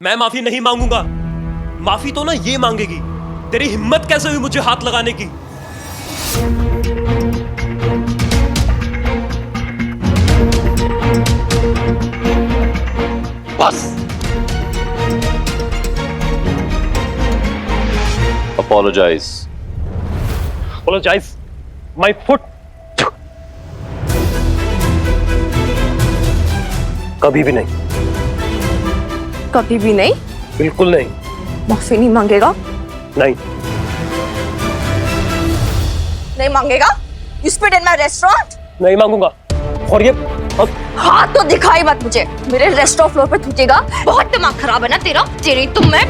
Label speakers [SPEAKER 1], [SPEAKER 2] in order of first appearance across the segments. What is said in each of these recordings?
[SPEAKER 1] मैं माफी नहीं मांगूंगा। माफी तो ना ये मांगेगी। तेरी हिम्मत कैसे हुई मुझे हाथ लगाने की?
[SPEAKER 2] बस। Apologize.
[SPEAKER 1] Apologize my foot. कभी भी नहीं।
[SPEAKER 3] कभी भी नहीं?
[SPEAKER 1] बिल्कुल नहीं।
[SPEAKER 3] माफी नहीं मांगेगा?
[SPEAKER 1] नहीं।
[SPEAKER 3] नहीं मांगेगा? You spit in my restaurant?
[SPEAKER 1] नहीं मांगूंगा। और ये
[SPEAKER 3] हाथ तो दिखाई मत मुझे। मेरे रेस्टोरेंट फ्लोर पे थूकेगा। बहुत दिमाग खराब है ना तेरा? तेरी तुम मैं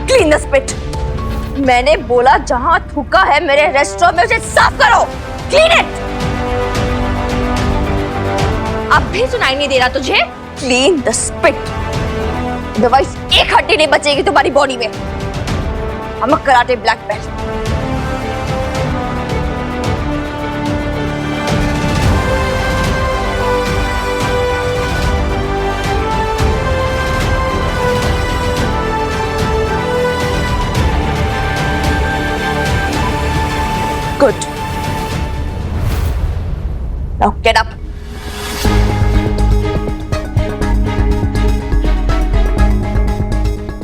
[SPEAKER 3] क्लीन द स्पिट। मैंने बोला जहां थूका है मेरे रेस्टोरेंट में उसे साफ करो। Clean it. अब भी सुनाई नहीं दे रहा तुझे? Clean the spit. अदरवाइज एक हड्डी नहीं बचेगी तुम्हारी बॉडी में। I'm a karate black belt. Good. Now get up.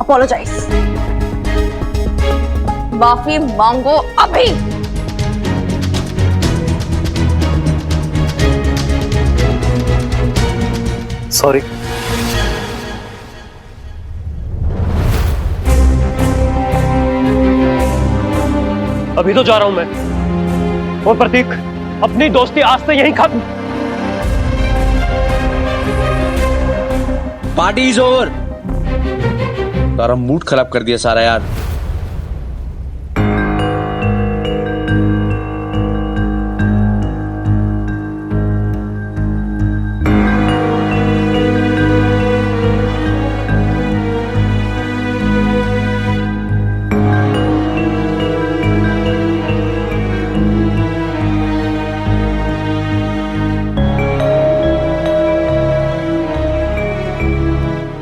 [SPEAKER 3] Apologize. माफी मांगो अभी।
[SPEAKER 1] सॉरी। अभी तो जा रहा हूं मैं। और प्रतीक, अपनी दोस्ती आज से यहीं खत्म।
[SPEAKER 4] Party is over. Tara mood खराब कर दिया सारा यार।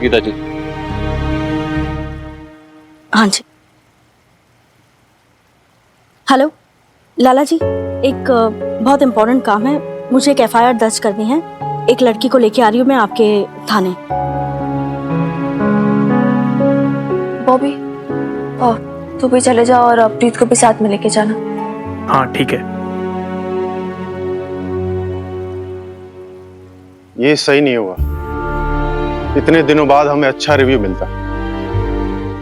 [SPEAKER 2] गीता जी।
[SPEAKER 3] हाँ जी।
[SPEAKER 5] हेलो लाला जी, एक बहुत इम्पोर्टेंट काम है। मुझे एक एफआईआर दर्ज करनी है। एक लड़की को लेके आ रही हूँ मैं आपके थाने।
[SPEAKER 3] बॉबी, तू भी चले जाओ और प्रीत को भी साथ में लेके जाना।
[SPEAKER 6] हाँ ठीक है।
[SPEAKER 7] ये सही नहीं हुआ। इतने दिनों बाद हमें अच्छा रिव्यू मिलता।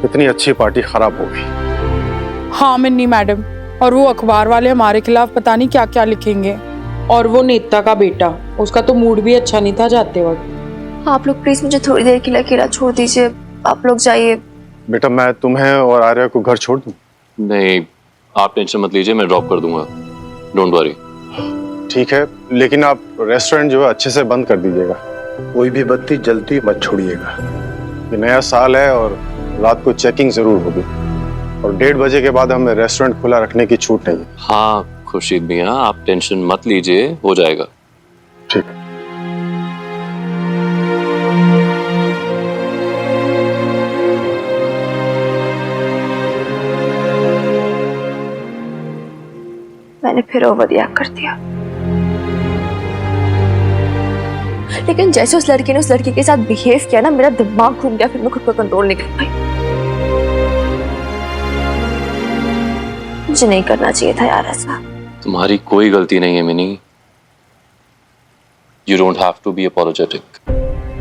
[SPEAKER 7] इतनी अच्छी पार्टी खराब हो गई।
[SPEAKER 8] हाँ मिन्नी मैडम, और वो अखबार वाले हमारे खिलाफ पता नहीं क्या क्या लिखेंगे। और वो नेता का बेटा, उसका तो मूड भी अच्छा नहीं था जाते वक्त।
[SPEAKER 3] आप लोग प्लीज मुझे थोड़ी देर के लिए अकेला छोड़ दीजिए। आप लोग जाइए।
[SPEAKER 7] बेटा मैं तुम्हें और आर्या को घर छोड़ दूं?
[SPEAKER 2] नहीं, आप टेंशन मत लीजिए, मैं ड्रॉप कर दूंगा। Don't worry.
[SPEAKER 7] ठीक है, लेकिन आप रेस्टोरेंट जो है अच्छे से बंद कर दीजिएगा।
[SPEAKER 9] कोई भी बत्ती जलती मत छोड़िएगा।
[SPEAKER 7] ये नया साल है और रात को चेकिंग जरूर होगी। और 1:30 बजे के बाद हमें रेस्टोरेंट खुला रखने की छूट नहीं है।
[SPEAKER 2] हाँ खुर्शीद मियाँ, आप टेंशन मत लीजिए, हो जाएगा।
[SPEAKER 7] ठीक है।
[SPEAKER 3] मैंने फिर ओवर रिएक्ट कर दिया। लेकिन जैसे उस लड़की ने उस लड़की के साथ बिहेव किया ना, मेरा दिमाग घूम गया। फिर मैं खुद को कंट्रोल नहीं कर पाई। मुझे नहीं करना चाहिए था यार ऐसा।
[SPEAKER 2] तुम्हारी कोई गलती नहीं है Mini. You don't have to be apologetic.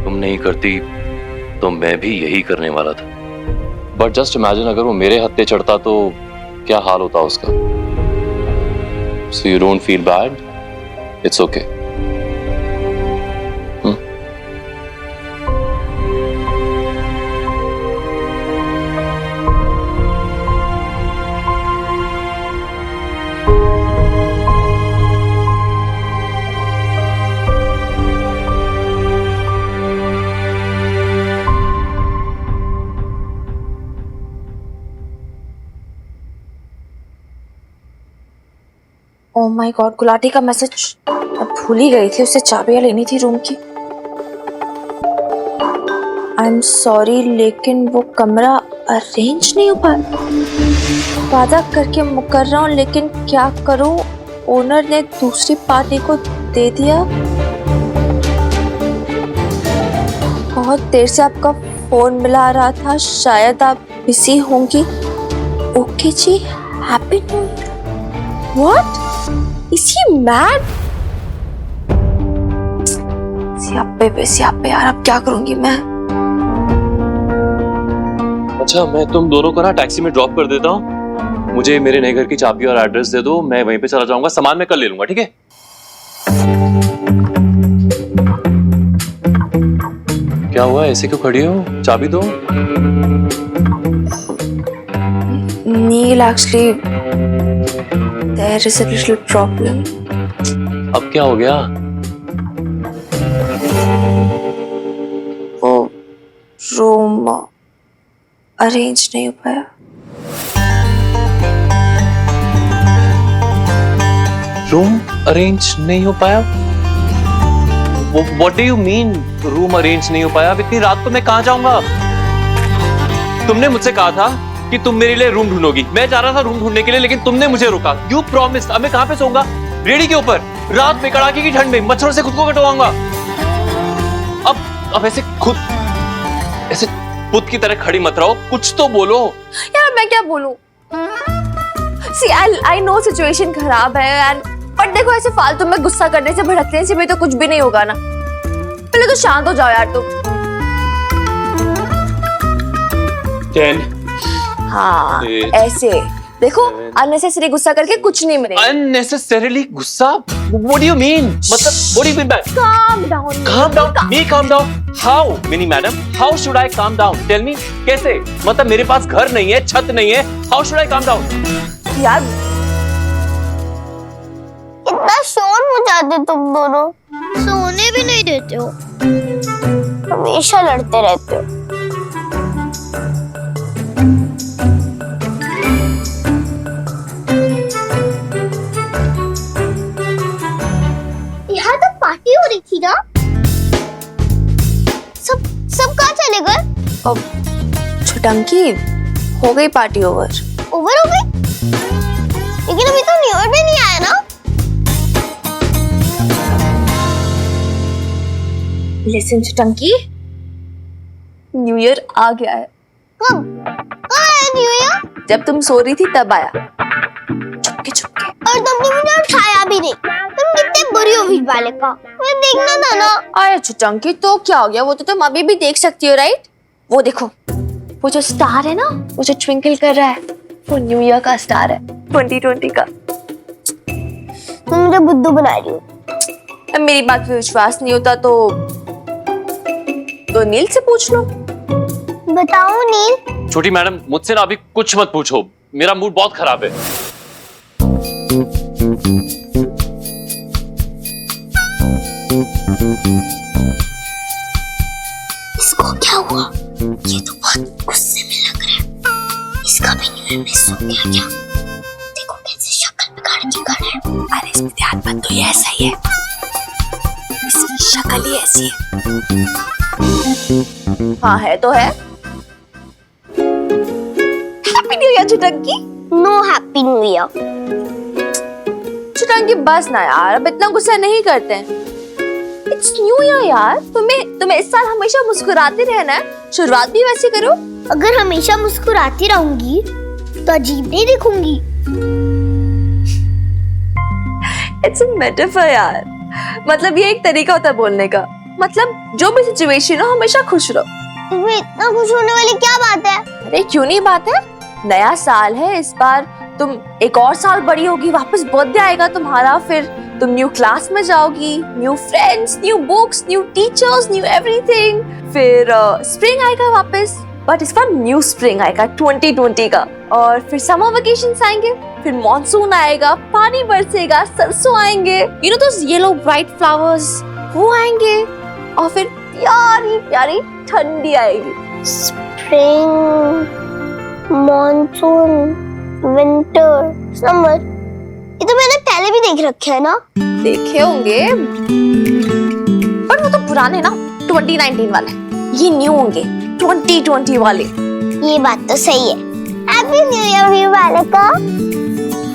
[SPEAKER 2] तुम नहीं करती तो मैं भी यही करने वाला था। बट जस्ट इमेजिन अगर वो मेरे हत्थे चढ़ता तो क्या हाल होता उसका। So you don't feel bad, it's okay.
[SPEAKER 3] Oh my God, Gulati का मैसेज। मैं भूल ही गई थी, उससे चाबियां लेनी थी रूम की। आई एम सॉरी, लेकिन वो कमरा अरेंज नहीं हो पाया। वादा करके मुकर रहा हूँ, लेकिन क्या करूँ, ओनर ने दूसरी पार्टी को दे दिया। बहुत देर से आपका फोन मिला रहा था, शायद आप बिजी होंगी। ओके जी, happy new year. What, is he mad? सियापे यार, अब क्या करूंगी मैं?
[SPEAKER 2] अच्छा, मैं तुम दोनों को ना टैक्सी में ड्रॉप कर देता हूँ। मुझे मेरे नए घर की चाबी और एड्रेस दे दो, मैं वहीं पे चला जाऊंगा। सामान मैं कल ले लूंगा, ठीक है? क्या हुआ, ऐसे क्यों खड़ी हो? चाबी दो।
[SPEAKER 3] Neel, actually there is a little problem.
[SPEAKER 2] अब क्या हो गया?
[SPEAKER 3] वो रूम अरेंज नहीं हो पाया।
[SPEAKER 2] रूम अरेंज नहीं हो पाया? What do you mean room arrange नहीं हो पाया? अब इतनी रात को मैं कहाँ जाऊंगा? तुमने मुझसे कहा था कि तुम मेरे लिए रूम ढूंढोगी। मैं जा रहा था रूम ढूंढने के लिए, लेकिन तुमने मुझे रोका। You promised। अब मैं कहाँ पे सोऊंगा? रेडी के ऊपर, रात में कड़ाके की ठंड में मच्छरों से खुद को कटवाऊंगा। अब ऐसे खुद ऐसे पुत की तरह खड़ी मत रहो, कुछ तो बोलो।
[SPEAKER 3] यार मैं क्या बोलूं? See, I know सिचुएशन खराब है यार, पर देखो ऐसे फालतू में गुस्सा करने से, भड़कने से भी तो कुछ भी नहीं होगा ना। पहले तो शांत हो जाओ यार तुम।
[SPEAKER 2] 10
[SPEAKER 3] हाँ,
[SPEAKER 2] 8
[SPEAKER 3] ऐसे देखो, अननेसेसरी गुस्सा करके कुछ नहीं मिलेगा।
[SPEAKER 2] Unnecessarily गुस्सा? What do you mean? मतलब what do you mean by
[SPEAKER 3] Calm down.
[SPEAKER 2] calm down? Me calm down? How, mini madam? How should I calm down? Tell me, कैसे? मतलब मेरे पास घर नहीं है, छत नहीं है, how should I calm down?
[SPEAKER 3] यार
[SPEAKER 6] इतना शोर मचाते तुम दोनों, सोने भी नहीं देते हो, हमेशा लड़ते रहते हो। यहाँ तो पार्टी हो रही थी ना? सब कहाँ चले गए?
[SPEAKER 3] अब छुटंकी, हो गई पार्टी ओवर।
[SPEAKER 6] ओवर हो गई? लेकिन अभी तो न्यू ईयर भी नहीं आया ना?
[SPEAKER 3] लिसन छुटंकी, न्यू ईयर आ गया है।
[SPEAKER 6] कब आया न्यू ईयर?
[SPEAKER 3] जब तुम सो रही थी तब आया, चुपके चुपके।
[SPEAKER 6] और तुमने मुझे उठाया भी नहीं। तुम कितने बुरी हो बीच वाले का, मुझे देखना था ना।
[SPEAKER 3] अरे छुटंकी, तो क्या हो गया? वो तो तुम अभी भी देख सकती हो, राइट? वो देखो, वो जो स्टार है ना, वो जो ट्विंकल कर रहा है, वो न्यू ईयर का स्टार है, 2020 का।
[SPEAKER 6] तुम मुझे बुद्धू बना रही हो।
[SPEAKER 3] अब मेरी बात पे विश्वास नहीं होता तो नील से पूछ लो।
[SPEAKER 6] बताओ नील।
[SPEAKER 2] छोटी मैडम, मुझसे ना अभी कुछ मत पूछो, मेरा मूड बहुत खराब है।
[SPEAKER 6] इसको क्या हुआ? ये तो बहुत गुस्से में लग रहा है। इसका भी न्यू ईयर मिस हो गया क्या? देखो कैसे शक्ल बिगाड़ है।
[SPEAKER 3] अरे इसमें ध्यान मत दो, ये ऐसा ही है, इसकी शक्ल ही ऐसी है। हाँ है तो है। हैप्पी न्यू ईयर छुटंकी।
[SPEAKER 6] No happy new year.
[SPEAKER 3] छुटंकी बस ना यार, अब इतना गुस्सा नहीं करते हैं। इट्स न्यू ईयर यार, तुम्हें इस साल हमेशा मुस्कुराते रहना है, शुरुआत भी वैसे करो।
[SPEAKER 6] अगर हमेशा मुस्कुराती रहूंगी तो अजीब नहीं दिखूंगी।
[SPEAKER 3] इट्स अ मेटाफर यार, मतलब ये एक तरीका होता है बोलने का। मतलब जो भी सिचुएशन हो, हमेशा खुश रहो।
[SPEAKER 6] तुम्हें इतना खुश होने वाली क्या बात है?
[SPEAKER 3] अरे क्यों नहीं बात है, नया साल है, इस बार तुम एक और साल बड़ी होगी, वापस बर्थडे आएगा तुम्हारा, फिर तुम न्यू क्लास में जाओगी, new friends, new books, new teachers, new everything. फिर स्प्रिंग आएगा वापस, बट इस बार न्यू स्प्रिंग आएगा 2020 का। और फिर समर वेकेशंस आएंगे, फिर मॉनसून आएगा, पानी बरसेगा, सरसों आएंगे, you know those yellow bright flowers, वो आएंगे। और फिर प्यारी प्यारी ठंडी आएगी।
[SPEAKER 6] स्प्रिंग, मॉनसून, विंटर, समर, ये तो मैंने पहले भी देख रखे हैं ना?
[SPEAKER 3] देखे होंगे पर वो तो पुराने ना, 2019 वाले। ये न्यू होंगे 2020 वाले।
[SPEAKER 6] ये बात तो सही है। हैप्पी न्यू ईयर वीर बालिका।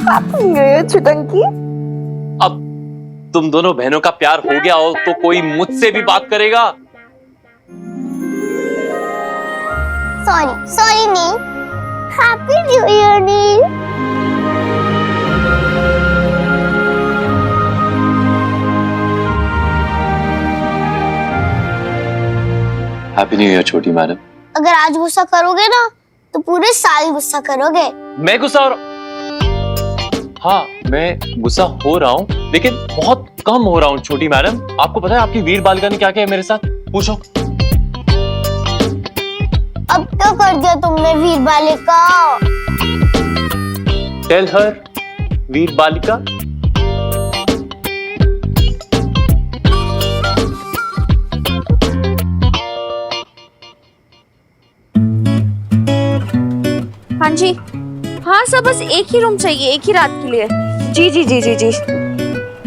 [SPEAKER 3] हैप्पी न्यू ईयर छुटंकी।
[SPEAKER 2] अब तुम दोनों बहनों का प्यार हो गया हो तो कोई मुझसे भी बात करेगा?
[SPEAKER 6] सॉरी नील। हैप्पी न्यू ईयर नील।
[SPEAKER 2] हैप्पी न्यू ईयर छोटी मैडम।
[SPEAKER 6] अगर आज गुस्सा करोगे ना तो पूरे साल गुस्सा करोगे।
[SPEAKER 2] मैं गुस्सा हो रहा? हाँ, मैं गुस्सा हो रहा हूँ, लेकिन बहुत कम हो रहा हूँ छोटी मैडम। आपको पता है आपकी वीर बालिका ने क्या किया मेरे साथ? पूछो।
[SPEAKER 6] अब क्या कर दिया तुमने वीर बालिका?
[SPEAKER 2] टेल हर वीर बालिका।
[SPEAKER 3] हाँ जी, हाँ सर, बस एक ही रूम चाहिए, एक ही रात के लिए। जी जी जी जी जी।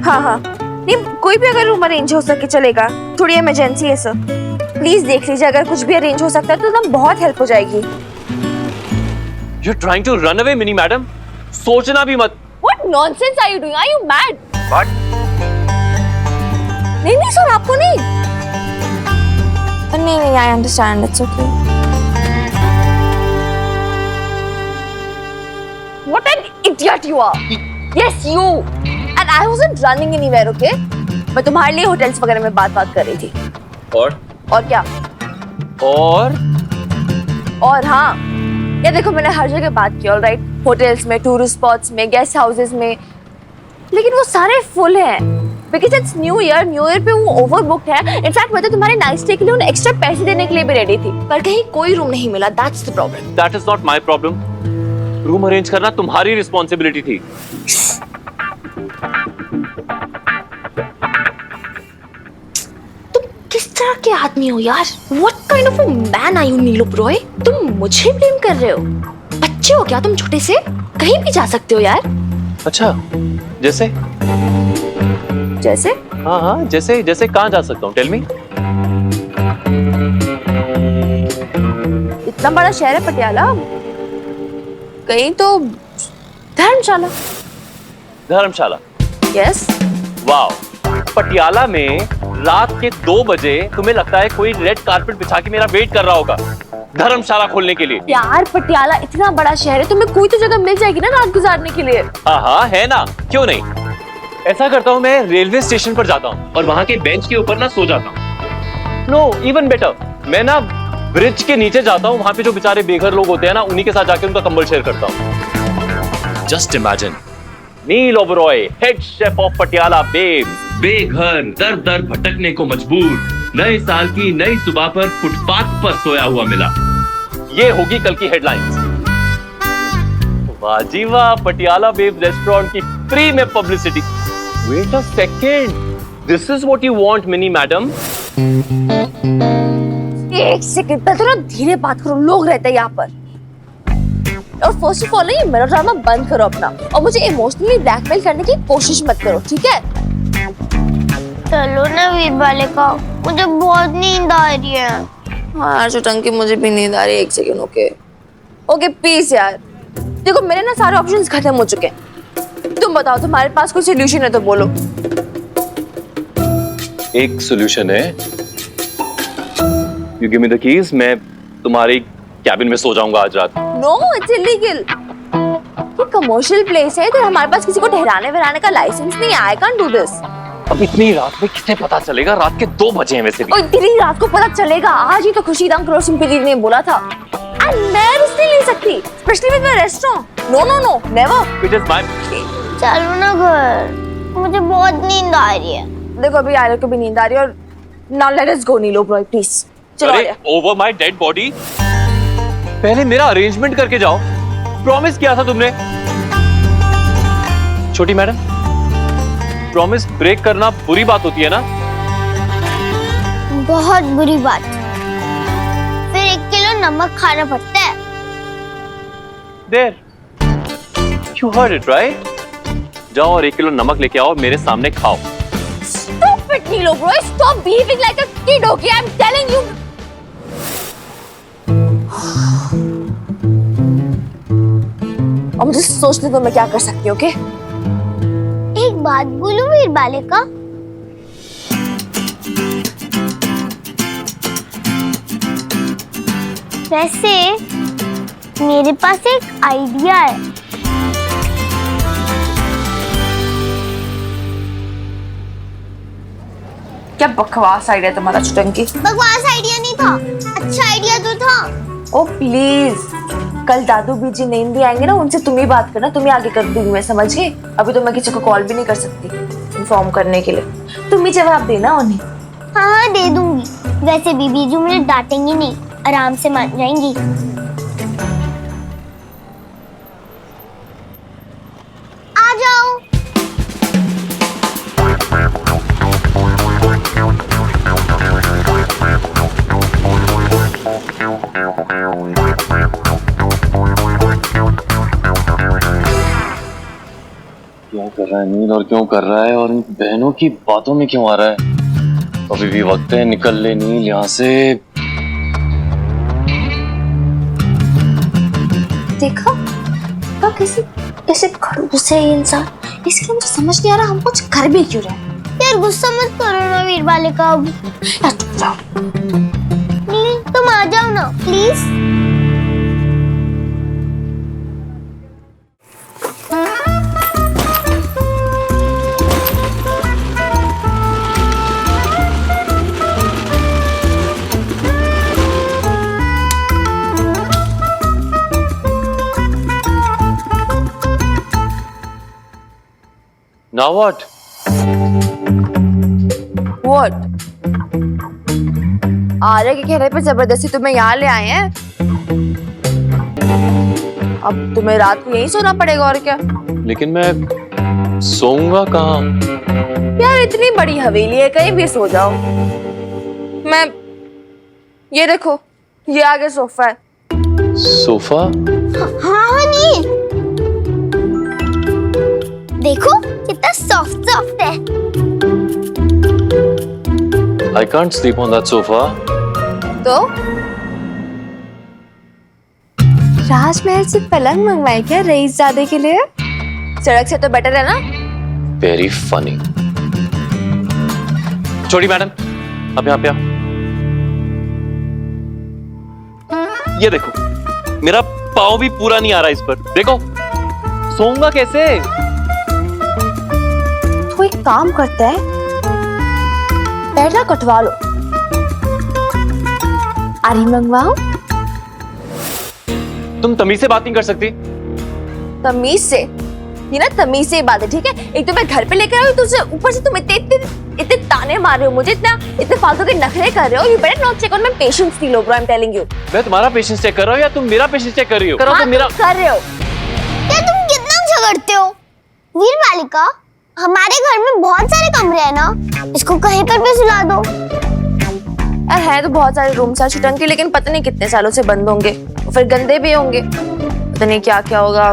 [SPEAKER 3] हाँ हाँ, नहीं कोई भी अगर रूम अरेंज हो सके चलेगा, थोड़ी इमरजेंसी है सर। प्लीज देख लीजिए, अगर कुछ भी अरेंज हो सकता है तो ना बहुत हेल्प हो जाएगी।
[SPEAKER 2] You're trying to run away, mini madam? सोचना भी मत।
[SPEAKER 3] What nonsense are you doing? Are you mad?
[SPEAKER 2] What?
[SPEAKER 3] नहीं नहीं सर, आपको नहीं। नहीं नहीं, I understand, it's okay. What an idiot you are! Yes, you! And I wasn't running anywhere, okay? मैं तुम्हारे लिए होटल्स वगैरह में बात कर रही थी। और क्या? और हाँ, ये देखो मैंने हर जगह बात की, ऑलराइट? होटल्स में, टूरिस्ट स्पॉट्स में, गेस्ट हाउसेस में, लेकिन वो सारे फुल हैं। बिकॉज इट्स न्यू ईयर पे वो ओवर बुक्ड है। इनफैक्ट मैं तो तुम्हारे नाइट स्टे के लिए उन्हें एक्स्ट्रा पैसे देने के लिए भी रेडी थी, पर कहीं कोई रूम नहीं मिला। That's the problem.
[SPEAKER 2] That is not my problem. Room arrange करना तुम्हारी रिस्पॉन्सिबिलिटी थी।
[SPEAKER 3] तुम किस तरह के आदमी हो यार? What kind of a man are you, Neelu Broglie? तुम मुझे ब्लेम कर रहे हो? बच्चे हो क्या तुम छोटे से? कहीं भी जा सकते हो यार।
[SPEAKER 2] अच्छा, जैसे?
[SPEAKER 3] जैसे?
[SPEAKER 2] हाँ हाँ, जैसे कहाँ जा सकता हूँ? Tell me.
[SPEAKER 3] इतना बड़ा शहर है पटियाला, कहीं तो धर्मशाला।
[SPEAKER 2] धर्मशाला?
[SPEAKER 3] यस।
[SPEAKER 2] वाओ, पटियाला में रात के 2 बजे तुम्हें लगता है कोई रेड कारपेट बिछा के मेरा वेट कर रहा होगा धर्मशाला खोलने के लिए?
[SPEAKER 3] यार पटियाला इतना बड़ा शहर है, तुम्हें कोई तो जगह मिल जाएगी ना रात गुजारने के लिए।
[SPEAKER 2] हाँ हाँ, है ना, क्यों नहीं? ऐसा करता हूँ, मैं रेलवे स्टेशन पर जाता हूँ और वहां के बेंच के ऊपर ना सो जाता हूँ। नो, इवन बेटर, मैं ना ब्रिज के नीचे जाता हूँ, वहां पे जो बेचारे बेघर लोग होते हैं ना, उन्हीं के साथ जाके उनका कंबल शेयर करता हूँ। Just imagine, Neel Oberoi, head chef of Patiala Babes, बेघर, दर दर भटकने को मजबूर, नए साल की नई सुबह पर फुटपाथ पर सोया हुआ मिला। ये होगी कल की हेडलाइंस। वाह जी वाह, पटियाला बेब्स रेस्टोरेंट की फ्री में publicity. Wait a second, this is what you want Mini madam?
[SPEAKER 3] एक सेकंड, पहले तो ना धीरे बात करो, लोग रहते हैं यहाँ पर। और फर्स्ट ऑफ ऑल ये मेलोड्रामा बंद करो अपना, और मुझे इमोशनली ब्लैकमेल करने की कोशिश मत करो, ठीक है?
[SPEAKER 6] चलो ना वीर बालिका, मुझे बहुत नींद आ रही है।
[SPEAKER 3] हाँ चुटंकी, मुझे भी नींद आ रही है। एक सेकंड, ओके प्लीज यार। देखो मेरे ना सारे ऑप्शंस खत्म हो चुके हैं, तुम बताओ तुम्हारे पास कोई सोल्यूशन है तो बोलो।
[SPEAKER 2] एक सोल्यूशन है, you give me the keys, मैं तुम्हारी कैबिन में सो जाऊंगा आज रात।
[SPEAKER 3] No, it's illegal. ये कमर्शियल प्लेस है, इधर हमारे पास किसी को ठहराने वहराने का लाइसेंस नहीं है। I can't do this.
[SPEAKER 2] अब इतनी रात में किसे पता चलेगा? रात के 2 बजे हैं वैसे भी।
[SPEAKER 3] इतनी रात को पता चलेगा? आज ही तो खुशीदाम करोड़ सिंह दीदी ने बोला था। मैं रिस्क नहीं ले सकती, specially with my restaurant. No, never.
[SPEAKER 2] It is my.
[SPEAKER 6] चलो ना घर, मुझे बहुत नींद आ रही है।
[SPEAKER 3] देखो अभी आयरन को भी नींद आ रही है, और नाउ लेट अस गो नीलो ब्रॉय प्लीज। चलो।
[SPEAKER 2] अरे ओवर माय डेड बॉडी, पहले मेरा अरेंजमेंट करके जाओ, प्रॉमिस किया था तुमने। छोटी मैडम, प्रॉमिस ब्रेक करना बुरी बात होती है ना?
[SPEAKER 6] बहुत बुरी बात। फिर 1 किलो नमक खाना पड़ता है।
[SPEAKER 2] There, you heard it right? जाओ और 1 किलो नमक लेके आओ, मेरे सामने खाओ।
[SPEAKER 3] Stop it, Nilo bro. Stop behaving like a kid, okay? I'm telling you. अब मुझे सोचने दो मैं क्या कर सकती हूँ, ओके?
[SPEAKER 6] एक बात बोलूं वीर बालिका, वैसे मेरे पास एक आइडिया है।
[SPEAKER 3] क्या बकवास आइडिया तुम्हारा चुटंकी?
[SPEAKER 6] बकवास आइडिया नहीं था, अच्छा आइडिया तो था।
[SPEAKER 3] ओ प्लीज, कल दादू बीजी नींद आएंगे ना, उनसे तुम ही बात करना, तुम ही आगे कर दूंगी मैं, समझ गई? अभी तो मैं किसी को कॉल भी नहीं कर सकती इन्फॉर्म करने के लिए, तुम ही जवाब देना उन्हें।
[SPEAKER 6] हाँ दे दूंगी। वैसे भी बीजू मुझे डांटेंगी नहीं, आराम से मान जाएंगी। आ जाओ।
[SPEAKER 2] क्या कर रहा है नील और क्यों कर रहा है, और इन बहनों की बातों में क्यों आ रहा है? अभी भी वक्त है, निकल ले नील यहाँ से।
[SPEAKER 3] देखा तो कैसे खड़ूस है ये इंसान, इसलिए मुझे समझ नहीं आ रहा हम कुछ कर भी क्यों रहे।
[SPEAKER 6] यार गुस्सा मत करो ना वीर बालिका, अब
[SPEAKER 3] यार चुप जाओ।
[SPEAKER 6] नील तुम आ जाओ ना प्लीज।
[SPEAKER 2] Now what?
[SPEAKER 3] What? आर्य के कहने पे जबरदस्ती तुम्हें यहाँ ले आए हैं, अब तुम्हें रात को यहीं सोना पड़ेगा और क्या?
[SPEAKER 2] लेकिन मैं सोऊंगा कहाँ?
[SPEAKER 3] यार इतनी बड़ी हवेली है, कहीं भी सो जाओ। मैं ये देखो, ये आगे सोफा है।
[SPEAKER 2] सोफा?
[SPEAKER 6] हाँ नील देखो कितना सॉफ्ट सॉफ्ट है।
[SPEAKER 2] I can't sleep on that sofa.
[SPEAKER 3] तो राजमहल से पलंग मंगवाए क्या रईसजादे के लिए? सड़क से तो बेटर है ना?
[SPEAKER 2] Very funny. छोड़ी मैडम, अब यहाँ पे आओ। ये देखो, मेरा पाँव भी पूरा नहीं आ रहा इस पर, देखो सोऊंगा कैसे?
[SPEAKER 3] तो एक काम करता है, पैडला कटवा लो। आरी मंगवाओ।
[SPEAKER 2] तुम तमीज से बात नहीं कर सकती?
[SPEAKER 3] तमीज से? ये ना तमीज से बात है, ठीक है? एक तो मैं घर पे लेकर आई हूँ, तुझे ऊपर से तुम इतने ताने मार रहे हो मुझे, इतने फालतू के नखरे कर रहे हो। You better not check on my patience, Nilo bro, I'm telling you.
[SPEAKER 2] मैं तुम्हारा पेशेंस चेक कर रहा हूँ या तुम मेरा पेशेंस चेक कर रही हो?
[SPEAKER 3] हाँ,
[SPEAKER 2] तो मेरा
[SPEAKER 3] तुम कर रहे हो।
[SPEAKER 6] क्या तुम कितना झगड़ते हो? वीर बालिका, हमारे घर में बहुत सारे कमरे हैं ना, इसको कहीं पर भी सुला दो।
[SPEAKER 3] यार है तो बहुत सारे रूम सारे छुटंकी, लेकिन पता नहीं कितने सालों से बंद होंगे, फिर गंदे भी होंगे, पता नहीं क्या क्या होगा।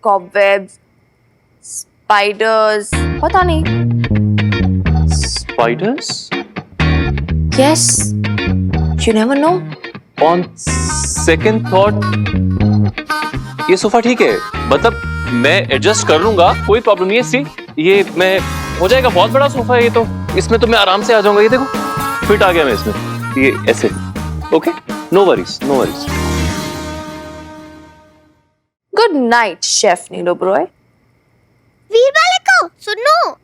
[SPEAKER 3] कॉबवेब्स, स्पाइडर्स, पता नहीं।
[SPEAKER 2] Spiders?
[SPEAKER 3] Yes, you never know.
[SPEAKER 2] On second thought, ये सोफा ठीक है, मतलब मैं एडजस्ट कर लूंगा, कोई प्रॉब्लम नहीं है। सी ये मैं हो जाएगा, बहुत बड़ा सोफा है ये तो, इसमें तो मैं आराम से आ जाऊंगा। ये देखो फिट आ गया मैं इसमें, ये ऐसे। Okay, no worries no worries.
[SPEAKER 3] Good night chef Neelo bro.
[SPEAKER 6] वीर बालिका सुनो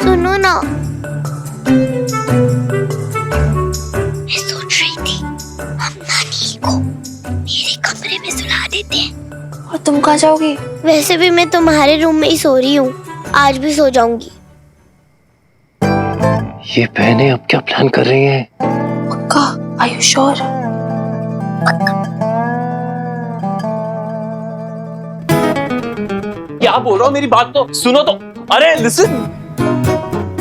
[SPEAKER 6] सुनो ना, मैं सोच रही थी हम नानी को मेरे कमरे में सुला देते हैं।
[SPEAKER 3] और तुम कहाँ जाओगी?
[SPEAKER 6] वैसे भी मैं तुम्हारे रूम में ही सो रही हूँ, आज भी सो जाऊंगी।
[SPEAKER 2] ये बहनें अब क्या प्लान कर रही हैं?
[SPEAKER 3] पक्का? Are you sure?
[SPEAKER 2] क्या बोल रहा हूँ, मेरी बात तो सुनो तो। अरे लिसन,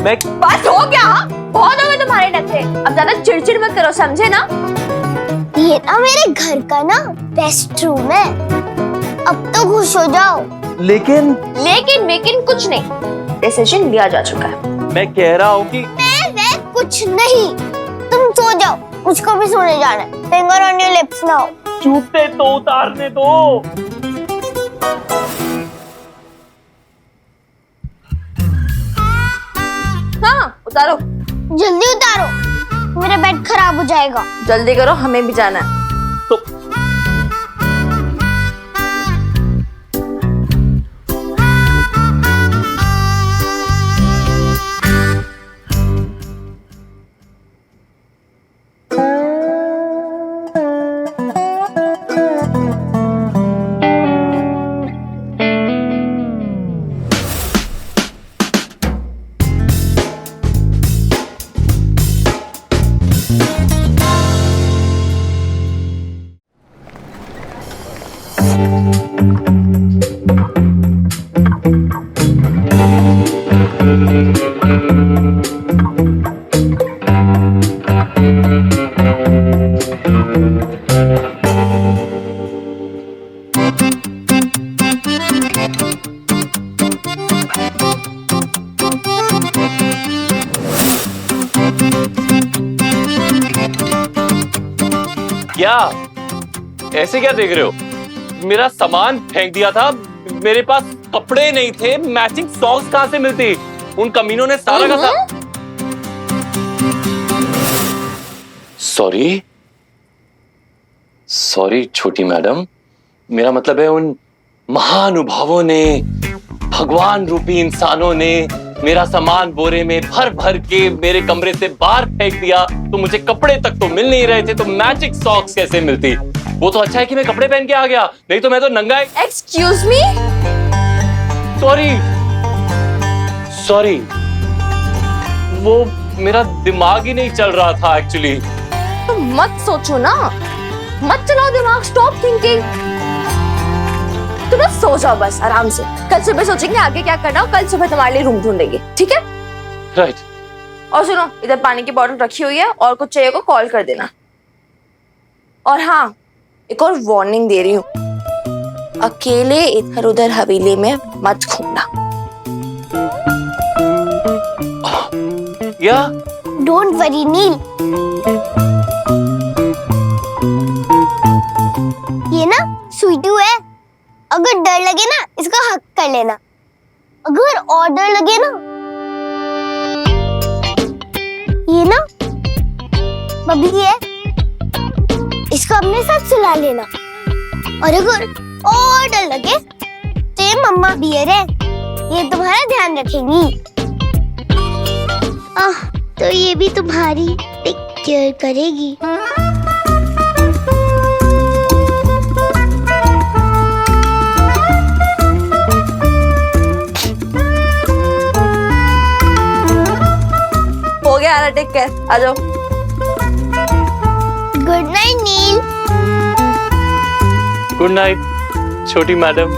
[SPEAKER 2] मैं
[SPEAKER 3] बस हो गया, बहुत हो गए तुम्हारे नखरे, अब ज्यादा चिड़चिड़ मत करो, समझे ना?
[SPEAKER 6] ये ना मेरे घर का ना बेस्ट रूम है, अब तो खुश हो जाओ।
[SPEAKER 4] लेकिन
[SPEAKER 3] लेकिन कुछ नहीं, डिसीजन लिया जा चुका है।
[SPEAKER 4] मैं कह रहा हूँ कि
[SPEAKER 6] मैं कुछ नहीं, तुम सो जाओ, मुझको भी सोने जाना है। Finger on your lips now.
[SPEAKER 4] जूते तो उतारने दो।
[SPEAKER 3] हाँ उतारो,
[SPEAKER 6] जल्दी उतारो, मेरा बेड खराब हो जाएगा।
[SPEAKER 3] जल्दी करो, हमें भी जाना है।
[SPEAKER 4] तो क्या ऐसे क्या देख रहे हो? मेरा सामान फेंक दिया था, मेरे पास कपड़े नहीं थे, मैचिंग सॉक्स कहां से मिलती? उन कमीनों ने सारा का सारा। सॉरी छोटी मैडम, मेरा मतलब है उन महानुभावों ने, भगवान रूपी इंसानों ने मेरा सामान बोरे में भर भर के मेरे कमरे से बाहर फेंक दिया, तो मुझे कपड़े तक तो मिल नहीं रहे थे, तो मैचिंग सॉक्स कैसे मिलती? वो तो अच्छा है कि मैं कपड़े पहन के आ गया, नहीं तो मैं तो नंगा।
[SPEAKER 3] Excuse me.
[SPEAKER 2] सॉरी, वो मेरा दिमाग ही नहीं चल रहा था एक्चुअली।
[SPEAKER 3] तो मत सोचो ना, मत चलाओ दिमाग, स्टॉप थिंकिंग। तुम लोग सो जाओ बस आराम से, कल सुबह सोचेंगे आगे क्या करना हो, कल सुबह तुम्हारे लिए रूम ढूंढेंगे, ठीक है?
[SPEAKER 2] राइट।
[SPEAKER 3] और सुनो, इधर पानी की बोतल रखी हुई है, और कुछ चाहिए को कॉल कर देना। और हाँ, एक और वार्निंग दे रही हूँ, अकेले इधर उधर हवेली में मत घूमना।
[SPEAKER 2] या
[SPEAKER 6] डोंट वरी नील, ये ना स्वीटू है, अगर डर लगे ना इसका हक कर लेना, अगर और डर लगे ना, ये ना बबली है, इसको अपने साथ सुला लेना, और अगर और डर लगे तो ये मम्मा बियर है, ये तुम्हारा ध्यान रखेंगी। तो ये भी तुम्हारी टेक केयर करेगी।
[SPEAKER 3] हो गया, टेक केयर, आ जाओ।
[SPEAKER 6] गुड नाइट नील।
[SPEAKER 2] गुड नाइट छोटी मैडम।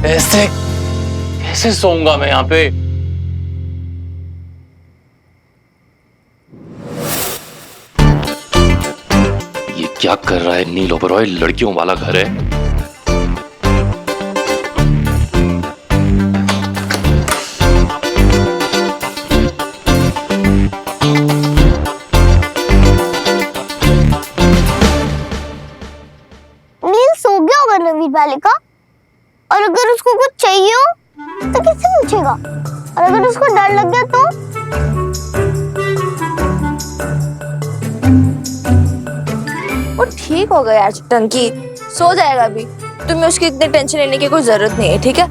[SPEAKER 2] ऐसे कैसे सोऊंगा मैं यहाँ पे? ये क्या कर रहा है नील ओबरॉय? लड़कियों वाला घर है।
[SPEAKER 6] नील सो गया होगा नवीन बालिका, और अगर उसको कुछ चाहिए हो तो किससे पूछेगा, और अगर उसको डर लग गया तो?
[SPEAKER 3] वो ठीक हो गया यार टंकी, सो जाएगा अभी, तुम्हें उसकी इतनी टेंशन लेने की कोई जरूरत नहीं है, ठीक है?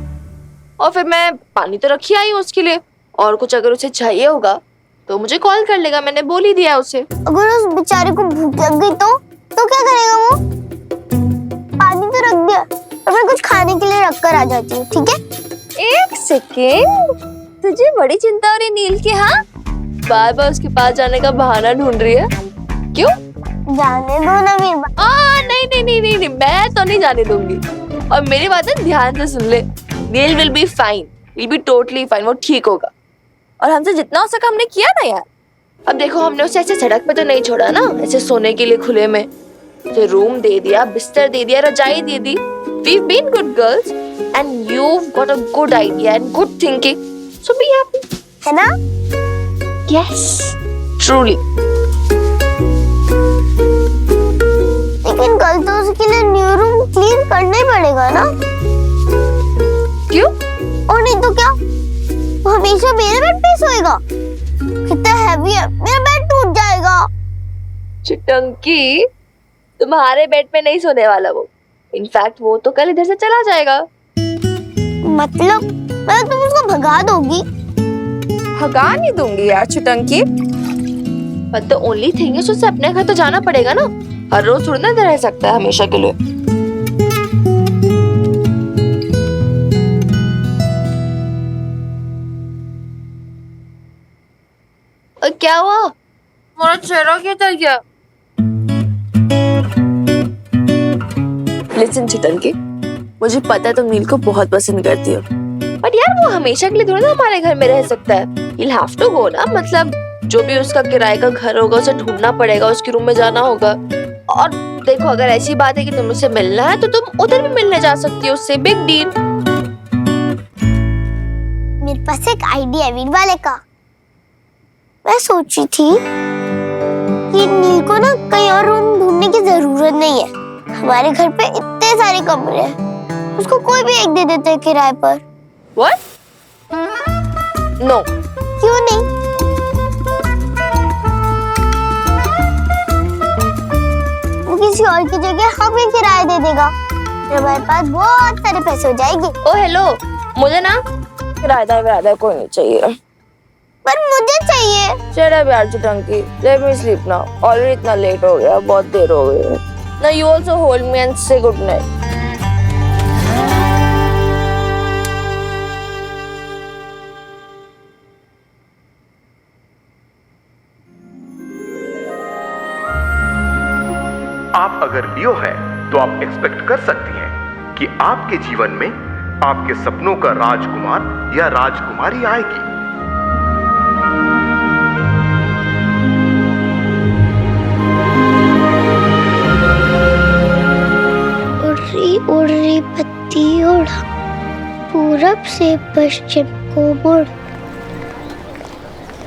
[SPEAKER 3] और फिर मैं पानी तो रखी आई हूँ उसके लिए, और कुछ अगर उसे चाहिए होगा तो मुझे कॉल कर लेगा, मैंने बोल ही दिया उसे।
[SPEAKER 6] अगर उस बेचारे को भूख लग गई तो क्या करेगा वो? पानी तो रख दिया, और मैं कुछ खाने के लिए रख कर आ जाती हूँ, ठीक है?
[SPEAKER 3] एक सेकेंड, तुझे बड़ी चिंता हो रही नील की? हाँ बार बार उसके पास जाने का बहाना ढूंढ रही है? क्यों?
[SPEAKER 6] जाने दो ना वीर।
[SPEAKER 3] नहीं नहीं नहीं नहीं नहीं, मैं तो नहीं जाने दूंगी। और मेरी बात है ध्यान से सुन ले, Neel will be fine, will be totally fine, वो ठीक होगा। और हमसे जितना हो सका हमने किया ना यार। अब देखो हमने उसे ऐसे सड़क पे तो नहीं छोड़ा ना, ऐसे सोने के लिए खुले में। उसे रूम दे दिया, बिस्तर दे दिया, रजाई दे दी। We've been good girls and you've got a good idea and good thinking, so be happy.
[SPEAKER 6] है ना?
[SPEAKER 3] Yes, truly.
[SPEAKER 6] लेकिन कल तो उसके लिए न्यू रूम क्लीन करना ही पड़ेगा ना?
[SPEAKER 3] क्यों?
[SPEAKER 6] और नहीं तो क्या? वो हमेशा मेरे बेड पे सोएगा। कितना हैवी है, मेरा बेड टूट जाएगा।
[SPEAKER 3] चिटंकी, तुम्हारे बेड पे नहीं सोने वाला वो। इनफैक्ट वो तो कल इधर से चला जाएगा।
[SPEAKER 6] मतलब तुम उसको भगा दोगी?
[SPEAKER 3] भगा नहीं दूंगी यार चिटंकी। But the only thing is उसे अपने घर तो जाना पड़ेगा ना। हर रोज थोड़ी ना इधर रह सकता है हमेशा के लिए। और क्या हुआ? मेरा चेहरा क्यों चल गया? Listen चिटंकी, मुझे पता है तुम नील को बहुत पसंद करती हो, पर यार वो हमेशा के लिए थोड़ा ना हमारे घर में रह सकता है। He'll have to go ना, मतलब जो भी उसका किराए का घर होगा उसे ढूंढना पड़ेगा, उसके रूम में जाना होगा। और देखो अगर ऐसी बात है कि तुम्हें उससे मिलना है तो तुम उधर भी मिलने जा सकती हो उससे, बिग डील।
[SPEAKER 6] मेरे पास एक आइडिया है वीर वाले का। मैं सोची थी कि नील को ना कहीं और रूम ढूंढने की जरूरत नहीं है। हमारे घर पे इतने सारे कमरे हैं, उसको कोई भी एक दे देते हैं किराए पर।
[SPEAKER 3] What? No.
[SPEAKER 6] क्यों नहीं? वो किसी और की जगह हमें किराया दे देगा, हमारे पास बहुत सारे पैसे हो जाएंगे।
[SPEAKER 3] ओ हेलो, मुझे ना किराएदार कोई नहीं चाहिए।
[SPEAKER 6] पर मुझे चाहिए।
[SPEAKER 3] Shut up यार चिटंकी, let me sleep now. Already इतना लेट हो गया, बहुत देर हो गई है। Now you also hold me and say good night.
[SPEAKER 10] आप अगर लियो है तो आप एक्सपेक्ट कर सकती हैं कि आपके जीवन में आपके सपनों का राजकुमार या राजकुमारी आएगी।
[SPEAKER 6] उड़ रही पत्ती उड़ा, पूरब से पश्चिम को मुड़।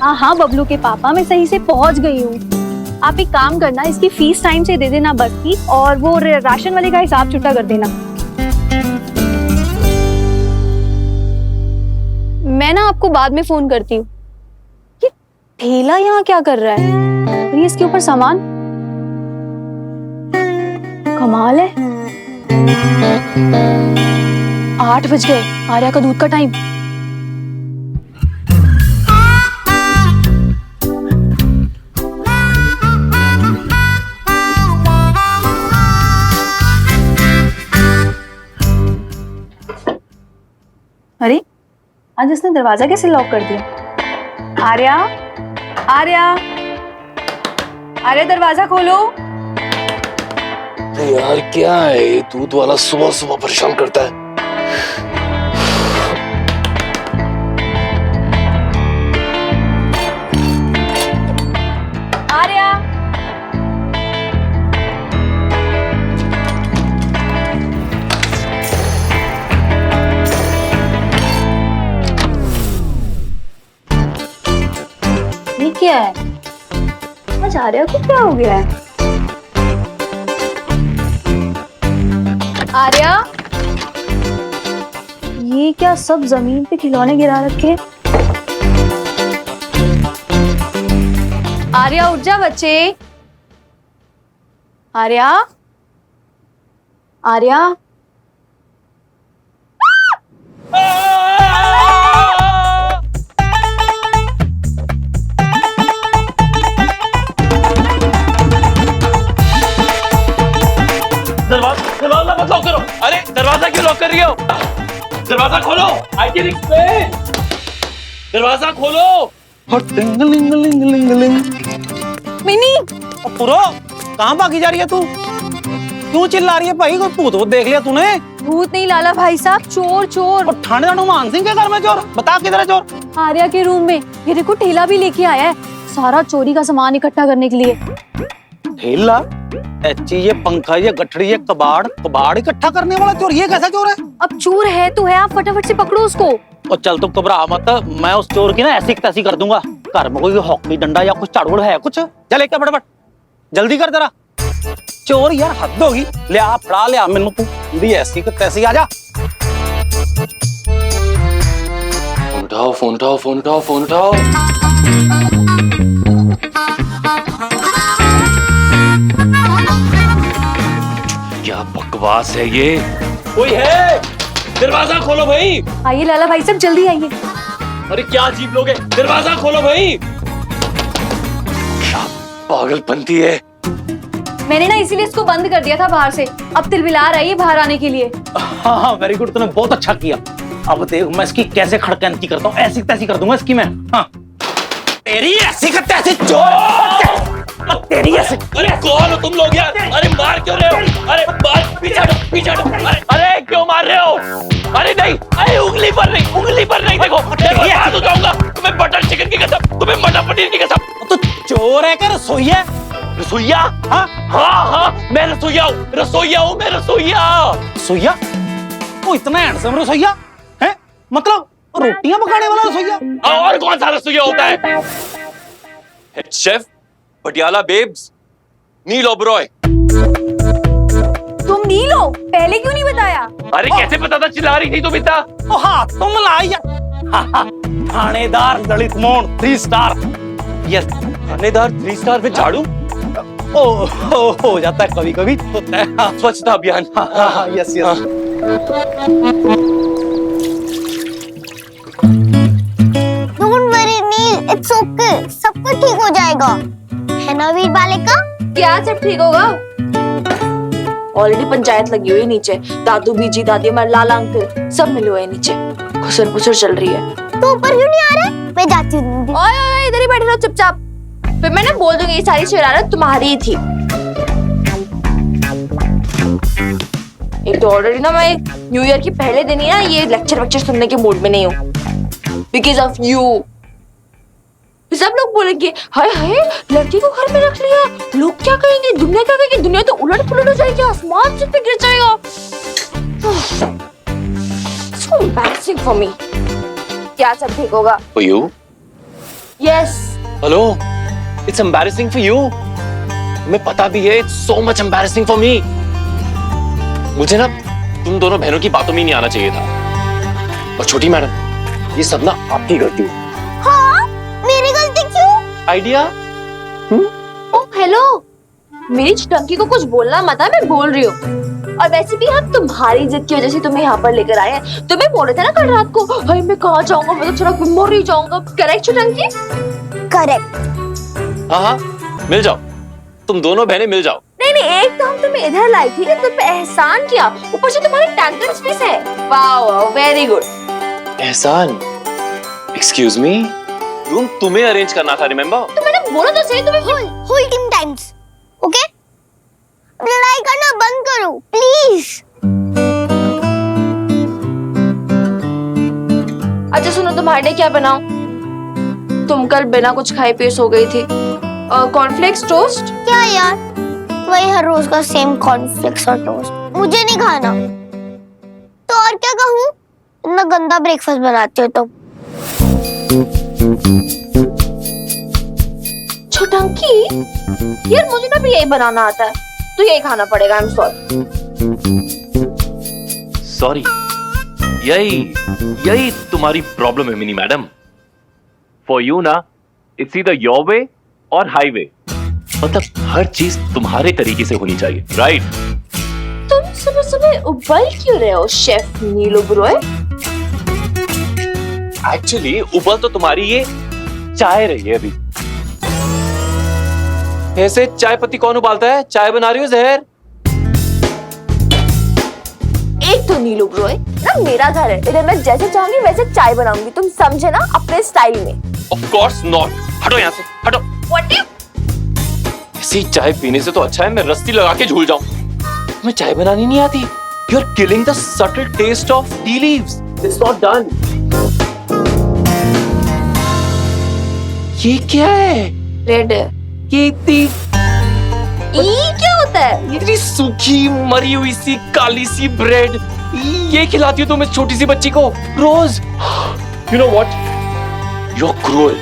[SPEAKER 5] हाँ बबलू के पापा, मैं सही से पहुंच गई हूँ। आप एक काम करना, इसकी फीस टाइम से दे देना बस की, और वो राशन वाले का हिसाब छुट्टा कर देना। मैं ना आपको बाद में फोन करती हूँ। ये ठेला यहाँ क्या कर रहा है? और ये इसके ऊपर सामान, कमाल है। 8 बज गए, आर्या का दूध का टाइम। अरे आज इसने दरवाजा कैसे लॉक कर दिया? आर्या, आर्या, आर्या दरवाजा खोलो।
[SPEAKER 2] यार क्या है ये दूध वाला सुबह सुबह परेशान करता है।
[SPEAKER 5] आर्या, ये क्या है? आज आर्या को क्या हो गया है? आर्या, ये क्या सब जमीन पे खिलौने गिरा रखे? आर्या उठ जा बच्चे। आर्या, आर्या,
[SPEAKER 4] दरवाजा मत लॉक करो। अरे दरवाजा क्यों लॉक कर रही हो? दरवाजा खोलो। I can explain. दरवाजा खोलो।
[SPEAKER 5] मिनी
[SPEAKER 11] पूरा कहाँ भागी जा रही है तू? क्यों चिल्ला रही है भाई? कोई भूत वूत देख लिया तूने?
[SPEAKER 5] भूत नहीं लाला भाई साहब, चोर चोर।
[SPEAKER 11] और थानेदार मान सिंह के घर में चोर? बता किधर है चोर?
[SPEAKER 5] आर्या के रूम में। ये देखो ठेला भी लेके आया है, सारा चोरी का सामान इकट्ठा करने के लिए।
[SPEAKER 11] ठेला? एची, ये पंखा, ये गठड़ी, ये कबाड़ इकट्ठा करने वाला चोर? ये कैसा चोर है?
[SPEAKER 5] अब चोर है तो है, आप फटाफट से पकड़ो उसको।
[SPEAKER 11] और चल तुम घबरा मत, मैं उस चोर की ना ऐसी की तैसी कर दूंगा। घर में कोई हॉकी डंडा या कुछ झाड़ू है कुछ? चल एक फटाफट जल्दी कर जरा। चोर यार हद होगी। ले आ फड़ा ले आ मैनू तू दी ऐसी की तैसी। आजा।
[SPEAKER 2] फोन उठाओ। क्या बकवास है ये? कोई है? दरवाजा खोलो भाई।
[SPEAKER 5] आइए लाला भाई साहब, जल्दी आइए।
[SPEAKER 2] अरे क्या अजीब लोग हैं, दरवाजा खोलो भाई। क्या पागलपंती है।
[SPEAKER 5] मैंने ना इसीलिए इसको बंद कर दिया था बाहर से। अब तिलबिला रही है बाहर आने के लिए।
[SPEAKER 11] हाँ वेरी गुड, तूने बहुत अच्छा किया। अब देख मैं इसकी कैसे खड़कंती करता हूँ, ऐसी तैसी कर दूंगा इसकी मैं। हाँ तेरी ऐसी का तैसी चोर, तेरी ऐसी।
[SPEAKER 2] अरे कौन हो तुम लोग यार? अरे मार क्यों रहे हो? अरे मार, पीछे हटो। अरे क्यों मार रहे हो? अरे नहीं, अरे उंगली पर नहीं। देखो बात हो जाऊंगा। तुम्हें बटर चिकन की कसम, तुम्हें मटर पनीर की कसम।
[SPEAKER 11] तो चोर है क्या रसोई है?
[SPEAKER 2] रसोइया? हाँ मैं रसोइया हूँ।
[SPEAKER 11] रसोइया? वो इतना हैंडसम रसोइया है? मतलब रोटियां पकाने वाला रसोइया?
[SPEAKER 2] और कौन सा रसोइया होता है? हेड शेफ पटियाला बेब्स नील ओबरॉय।
[SPEAKER 5] तुम नील हो? पहले क्यों नहीं बताया?
[SPEAKER 2] अरे कैसे पता था? चिल्ला रही थी तुम इतना।
[SPEAKER 11] ओ हाँ तुम लाइया। थानेदार ललित मोहन 3 स्टार। यस
[SPEAKER 2] थानेदार 3 स्टार में झाड़ू?
[SPEAKER 11] हो जाता है कभी कभी होता है। हाँ,
[SPEAKER 2] स्वच्छता अभियान।
[SPEAKER 11] हाँ, yes.
[SPEAKER 6] Don't worry Neel, it's okay, सब कुछ ठीक हो जाएगा, है ना वीर बालिका?
[SPEAKER 3] क्या सब ठीक होगा? ऑलरेडी पंचायत लगी हुई है नीचे। दादू बीजी, दादी, हमारे लाला अंकल सब मिले हुए हैं नीचे। खुसर पुसर चल रही है।
[SPEAKER 6] तू ऊपर क्यों नहीं आ रहा? मैं जाती हूँ।
[SPEAKER 3] ओए इधर ही बैठे रहो चुपचाप। फिर मैं ना बोल दूंगी ये सारी शरारत तुम्हारी ही थी। एक तो ऑलरेडी ना मैं न्यू ईयर की पहले दिन ही ना ये लेक्चर सुनने के मूड में नहीं हूँ, बिकॉज ऑफ यू। सब लोग बोलेंगे हाय लड़की को घर में रख लिया, लोग क्या कहेंगे, दुनिया क्या कहेगी, दुनिया तो उलट पुलट हो जाएगी, आसमान से पे गिर जाएगा। So embarrassing for me. क्या सब ठीक होगा?
[SPEAKER 2] For you?
[SPEAKER 3] Yes.
[SPEAKER 2] Hello? It's embarrassing for you. तुम्हें पता भी है, it's so much embarrassing for me. मुझे ना तुम दोनों बहनों की बातों में नहीं आना चाहिए था। और छोटी मैडम, ये सब ना आपकी गलती है।
[SPEAKER 6] हाँ? मेरी गलती क्यों?
[SPEAKER 2] आइडिया?
[SPEAKER 3] ओह हेलो, मेरी टंकी को कुछ बोलना मत है, मैं बोल रही हूँ। और वैसे भी हम तुम्हारी जिद की वजह से तुम्हें यहाँ पर लेकर आए हैं। तुम्हें बोल रहे थे ना कल रात को, भाई मैं कहाँ जाऊंगा, मैं तो थोड़ा मर ही जाऊंगा। करेक्ट टंकी?
[SPEAKER 6] करेक्ट।
[SPEAKER 2] हाँ मिल जाओ, तुम दोनों बहनें मिल जाओ।
[SPEAKER 3] नहीं एक तो हम तुम्हें इधर लाई थी, तुम पे एहसान किया, ऊपर से तुम्हारी टैंकर्स भी है। Wow very good.
[SPEAKER 2] एहसान? एक्सक्यूज मी, रूम तुम्हें अरेंज करना था, रिमेम्बर?
[SPEAKER 3] तो मैंने बोला तो सही तुम्हें।
[SPEAKER 6] Whole team times, okay? लड़ाई करना बंद करो प्लीज।
[SPEAKER 3] अच्छा सुनो, तुम्हारे लिए क्या बनाऊं? तुम कल बिना कुछ खाए पिए सो गई थी। Cornflakes toast?
[SPEAKER 6] क्या यार, वही हर रोज का सेम कॉर्नफ्लेक्स और टोस्ट, मुझे नहीं खाना। तो और क्या कहूँ? इतना गंदा ब्रेकफास्ट बनाते हो तो।
[SPEAKER 3] छोटंकी, यार मुझे ना भी यही बनाना आता है, तो यही खाना पड़ेगा। I am
[SPEAKER 2] sorry. यही तुम्हारी प्रॉब्लम है मिनी मैडम। फॉर यू ना इट्स ईदर योर वे और हाईवे, मतलब हर चीज तुम्हारे तरीके से होनी चाहिए, राइट?
[SPEAKER 3] तुम सुबह सुबह उबल क्यों रहे हो शेफ नील ओबरॉय?
[SPEAKER 2] एक्चुअली उबल तो तुम्हारी ये चाय रही है अभी। ऐसे चाय पत्ती कौन उबालता है? चाय बना रही हो जहर।
[SPEAKER 3] एक तो नील ओबरॉय ना मेरा घर है, इधर मैं जैसे चाहूंगी वैसे चाय बनाऊंगी, तुम समझे ना, अपने स्टाइल में।
[SPEAKER 4] Of course not. हटो यहाँ से, हटो।
[SPEAKER 3] What do you?
[SPEAKER 4] ऐसी चाय पीने से तो अच्छा है मैं रस्सी लगा के झूल जाऊं। तुम्हें चाय बनानी नहीं आती? You are killing the subtle taste of tea leaves. It's not done. ये क्या है?
[SPEAKER 3] Bread.
[SPEAKER 4] ये इतनी
[SPEAKER 3] क्या होता है?
[SPEAKER 4] इतनी सूखी मरी हुई सी काली सी ब्रेड, ये खिलाती हो तुम इस छोटी सी बच्ची को रोज?
[SPEAKER 1] You know what?
[SPEAKER 4] You're cruel.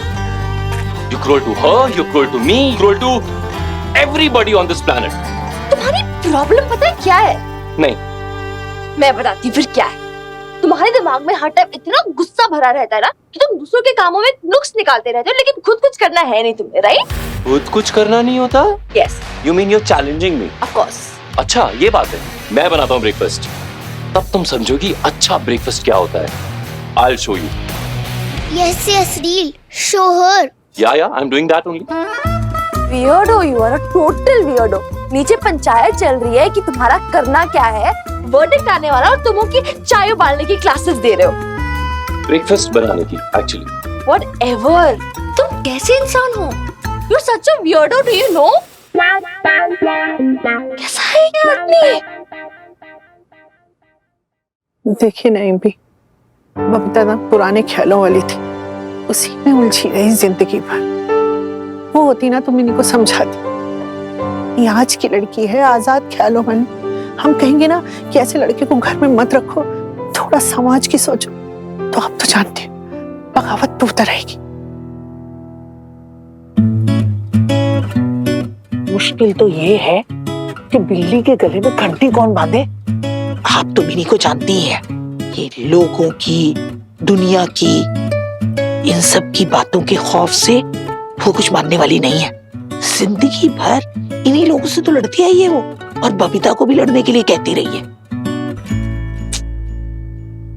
[SPEAKER 4] You're cruel to her, you're cruel to me, you're cruel to everybody on this planet.
[SPEAKER 3] तुम्हारी प्रॉब्लम पता है क्या है?
[SPEAKER 4] नहीं,
[SPEAKER 3] मैं बताती हूँ फिर क्या है। तुम्हारे दिमाग में हर टाइम इतना गुस्सा भरा रहता है ना कि तुम दूसरों के कामों में नुक्स निकालते रहते हो, लेकिन खुद कुछ करना है नहीं तुम्हें, राइट?
[SPEAKER 4] खुद कुछ करना नहीं होता?
[SPEAKER 3] Yes,
[SPEAKER 4] You mean you're challenging me?
[SPEAKER 3] Of course.
[SPEAKER 4] अच्छा ये बात है, मैं बनाता हूँ ब्रेकफास्ट, तब तुम समझोगी अच्छा ब्रेकफास्ट क्या होता है। I'll show you.
[SPEAKER 6] Yes, yes, real. Show her.
[SPEAKER 4] Yeah, I'm doing that only.
[SPEAKER 3] Weirdo, you are a total weirdo. नीचे पंचायत चल रही है कि तुम्हारा करना क्या है, वर्डिक्ट आने वाला और तुम की चाय उबालने की क्लासेस दे रहे हो।
[SPEAKER 4] ब्रेकफास्ट बनाने की एक्चुअली।
[SPEAKER 3] Whatever. तुम कैसे इंसान हो? You're such a weirdo, do you know? कैसा है ये आदमी?
[SPEAKER 12] देखिए नहीं भी, बबीता ना पुराने ख्यालों वाली थी, उसी में उलझी रही जिंदगी भर। वो होती ना तुम इनको समझाती। ये आज की लड़की है, आजाद ख्यालों वाली। हम कहेंगे ना कि ऐसे लड़के को घर में मत रखो, थोड़ा समाज की सोचो, तो आप तो जानते हो बगावत तो उतर आएगी।
[SPEAKER 13] मुश्किल तो ये है कि बिल्ली के गले में घंटी कौन बांधे। आप तो बिन्नी को जानती ही है, ये लोगों की, दुनिया की, इन सब की बातों के खौफ से वो कुछ मानने वाली नहीं है। जिंदगी भर इन्हीं लोगों से तो लड़ती आई है वो, और बबीता को भी लड़ने के लिए कहती रही है।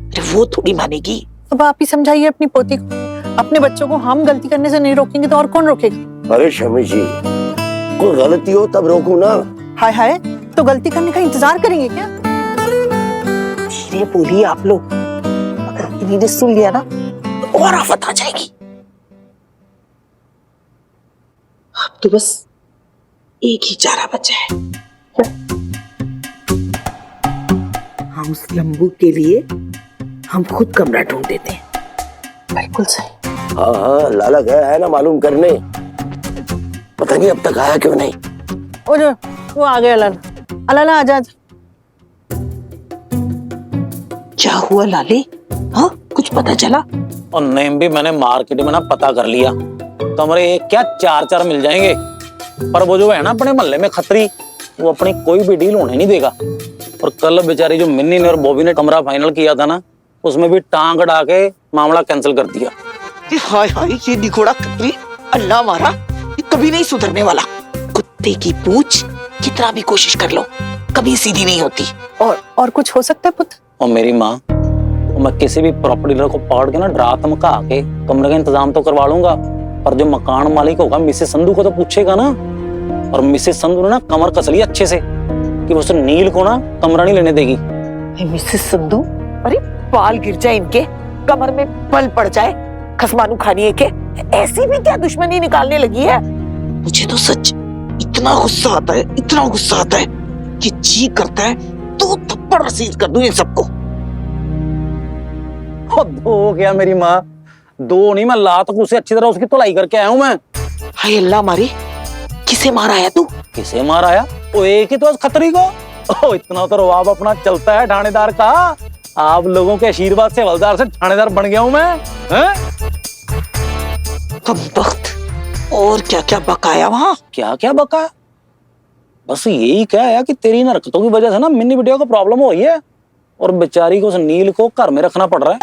[SPEAKER 13] अरे वो थोड़ी मानेगी।
[SPEAKER 12] अब आप ही समझाइए अपनी पोती को। अपने बच्चों को हम गलती करने से नहीं रोकेंगे तो और कौन रोकेगा?
[SPEAKER 9] अरे शमी जी, कोई गलती हो तब रोकू ना।
[SPEAKER 12] हाय हाय, तो गलती करने का इंतजार करेंगे क्या?
[SPEAKER 13] धीरे बोलिए आप लोग, अगर इन्हीं ने सुन लिया ना तो और आफत आ जाएगी। अब तो बस एक ही चारा बचा है, हम उस लंबू के लिए हम खुद कमरा ढूंढ देते हैं।
[SPEAKER 12] बिल्कुल सही।
[SPEAKER 9] हाँ, लाला गया है ना मालूम करने, पता नहीं अब तक आया क्यों नहीं।
[SPEAKER 12] वो आ गया लाला। लाला आजा।
[SPEAKER 13] क्या हुआ लाले? हाँ कुछ पता चला?
[SPEAKER 11] और नेम भी मैंने मार्केट में ना पता कर लिया, कमरे एक क्या चार चार मिल जाएंगे। पर वो जो है ना अपने मोहल्ले में खतरी, वो अपनी कोई भी डील होने नहीं देगा। और कल बेचारी जो मिन्नी ने और बॉबी ने कमरा फाइनल किया था ना, उसमें भी टांग अड़ा के मामला कैंसिल कर दिया।
[SPEAKER 13] हाय हाय, ये निखोड़ा खतरी, अल्लाह मारा, ये कभी नहीं सुधरने वाला। कुत्ते की पूंछ कितना भी कोशिश कर लो, कभी सीधी नहीं होती।
[SPEAKER 12] और कुछ हो सकता है पुत्र?
[SPEAKER 11] और मेरी माँ, मैं किसी भी प्रॉपर्टी डीलर को पकड़ के ना डरा धमका के कमरे का इंतजाम तो करवा लूंगा, पर जो मकान मालिक होगा मिसेस संधू को तो पूछेगा ना। और मिसेस संधू ने ना कमर कस ली अच्छे से कि वो नील को ना कमरा नहीं लेने देगी।
[SPEAKER 13] मिसेस संधू, अरे बाल गिर जाए इनके, कमर में बल पड़ जाए, खसमानू खानी है के, ऐसी भी क्या दुश्मनी निकालने लगी है? मुझे तो सच इतना गुस्सा आता है, इतना गुस्सा आता है कि जी करता है तो थप्पड़ रसीद कर दूं इन सबको।
[SPEAKER 11] दो क्या मेरी माँ, दो नहीं, मैं लात को उसे अच्छी तरह उसकी धुलाई करके आया हूँ मैं।
[SPEAKER 13] हाय अल्लाह मारे, किसे मारा है तू?
[SPEAKER 11] किसे मारा है? वो एक ही तो खतरी को। ओ, इतना तो रवाब अपना चलता है थानेदार का। आप लोगों के आशीर्वाद से हवलदार से थानेदार बन गया हूँ मैं।
[SPEAKER 13] कम वक्त और क्या क्या बकाया वहाँ?
[SPEAKER 11] क्या क्या बकाया? बस यही क्या है कि तेरी इन हरकतों की वजह से ना मिन्नी बिटिया को प्रॉब्लम हो रही है, और बेचारी को उस नील को घर में रखना पड़ रहा है।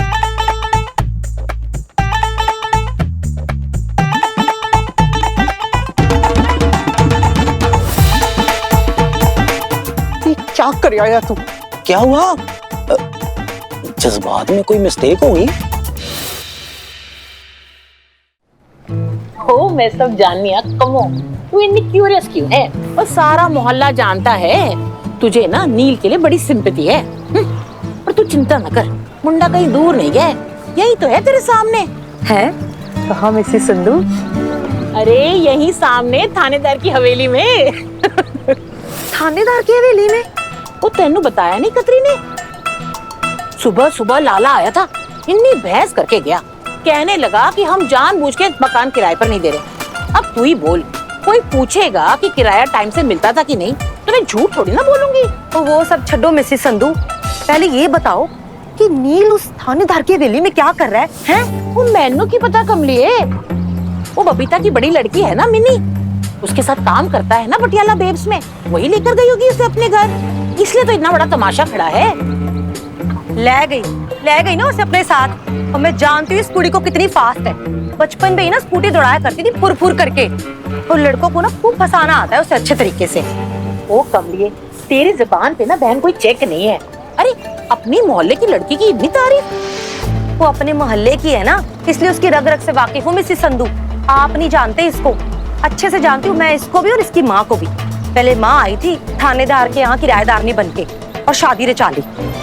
[SPEAKER 12] क्या कर आया तू?
[SPEAKER 11] क्या हुआ? जज्बात में कोई मिस्टेक होगी?
[SPEAKER 14] हो मैं सब जाननी है, कमो तू इतनी क्यूरियस क्यों है? और सारा मोहल्ला जानता है तुझे ना नील के लिए बड़ी सिंपैथी है। पर तू चिंता न कर, मुंडा कहीं दूर नहीं गया, यही तो है तेरे सामने।
[SPEAKER 3] है?
[SPEAKER 14] कहाँ मिसेस संधू? अरे यही सामने थानेदार की हवेली में।
[SPEAKER 3] थानेदार की हवेली में?
[SPEAKER 14] वो तेनू बताया नहीं कतरी ने? सुबह सुबह लाला आया था, इन्नी बहस करके गया, कहने लगा कि हम जानबूझ के मकान किराए पर नहीं दे रहे। अब तू ही बोल, कोई पूछेगा कि किराया टाइम से मिलता था कि नहीं, तो मैं झूठ थोड़ी ना बोलूंगी।
[SPEAKER 3] तो वो सब छोड़ो मिसेस संधू, पहले ये बताओ कि नील उस थानेदार की हवेली में क्या कर रहा है? हैं?
[SPEAKER 14] वो मैनू की पता कमलिए, वो बबीता की बड़ी लड़की है ना मिनी, उसके साथ काम करता है ना पटियाला बेब्स में, वही लेकर गई होगी उसे अपने घर, इसलिए तो इतना बड़ा तमाशा खड़ा है।
[SPEAKER 3] ले गई ना उसे अपने साथ। और मैं जानती हूँ इस कुड़ी को कितनी फास्ट है। बचपन में ही ना स्कूटी दौड़ाया करती थी फुर फुर करके, और लड़कों को ना खूब फंसाना आता है उसे अच्छे तरीके से।
[SPEAKER 14] ओ कमलिए, तेरी जुबान पे ना बहन कोई चेक नहीं है। अरे अपनी मोहल्ले की लड़की की इतनी तारीफ।
[SPEAKER 3] वो अपने मोहल्ले की है ना, इसलिए उसकी रग रग से वाकिफ हूँ मिसेस संधू। आप नहीं जानते इसको, अच्छे से जानती हूँ मैं इसको भी और इसकी माँ को भी। पहले माँ आई थी थानेदार के यहाँ किराएदारनी बनके और शादी रचा ली,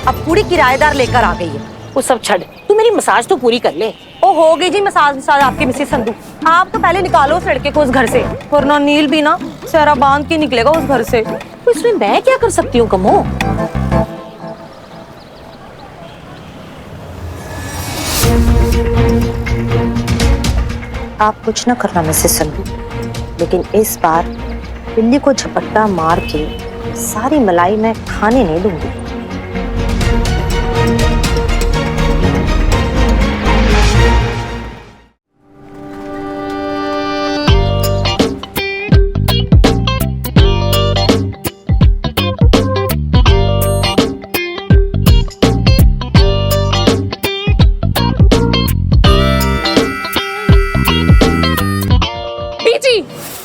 [SPEAKER 3] अब पूरी किराएदार लेकर आ गई है।
[SPEAKER 14] वो सब छड़, तू मेरी मसाज तो पूरी कर ले।
[SPEAKER 3] ओ हो गई जी मसाज आपकी मिसेस संधू। आप तो पहले निकालो उस लड़के को उस घर से, वरना नील भी ना सारा बांध के निकलेगा उस घर से।
[SPEAKER 14] तो इसमें मैं क्या कर सकती हूँ कमो?
[SPEAKER 3] आप कुछ न करना मिसेस संधू, लेकिन इस बार बिल्ली को झपट्टा मार के सारी मलाई मैं खाने नहीं दूंगी।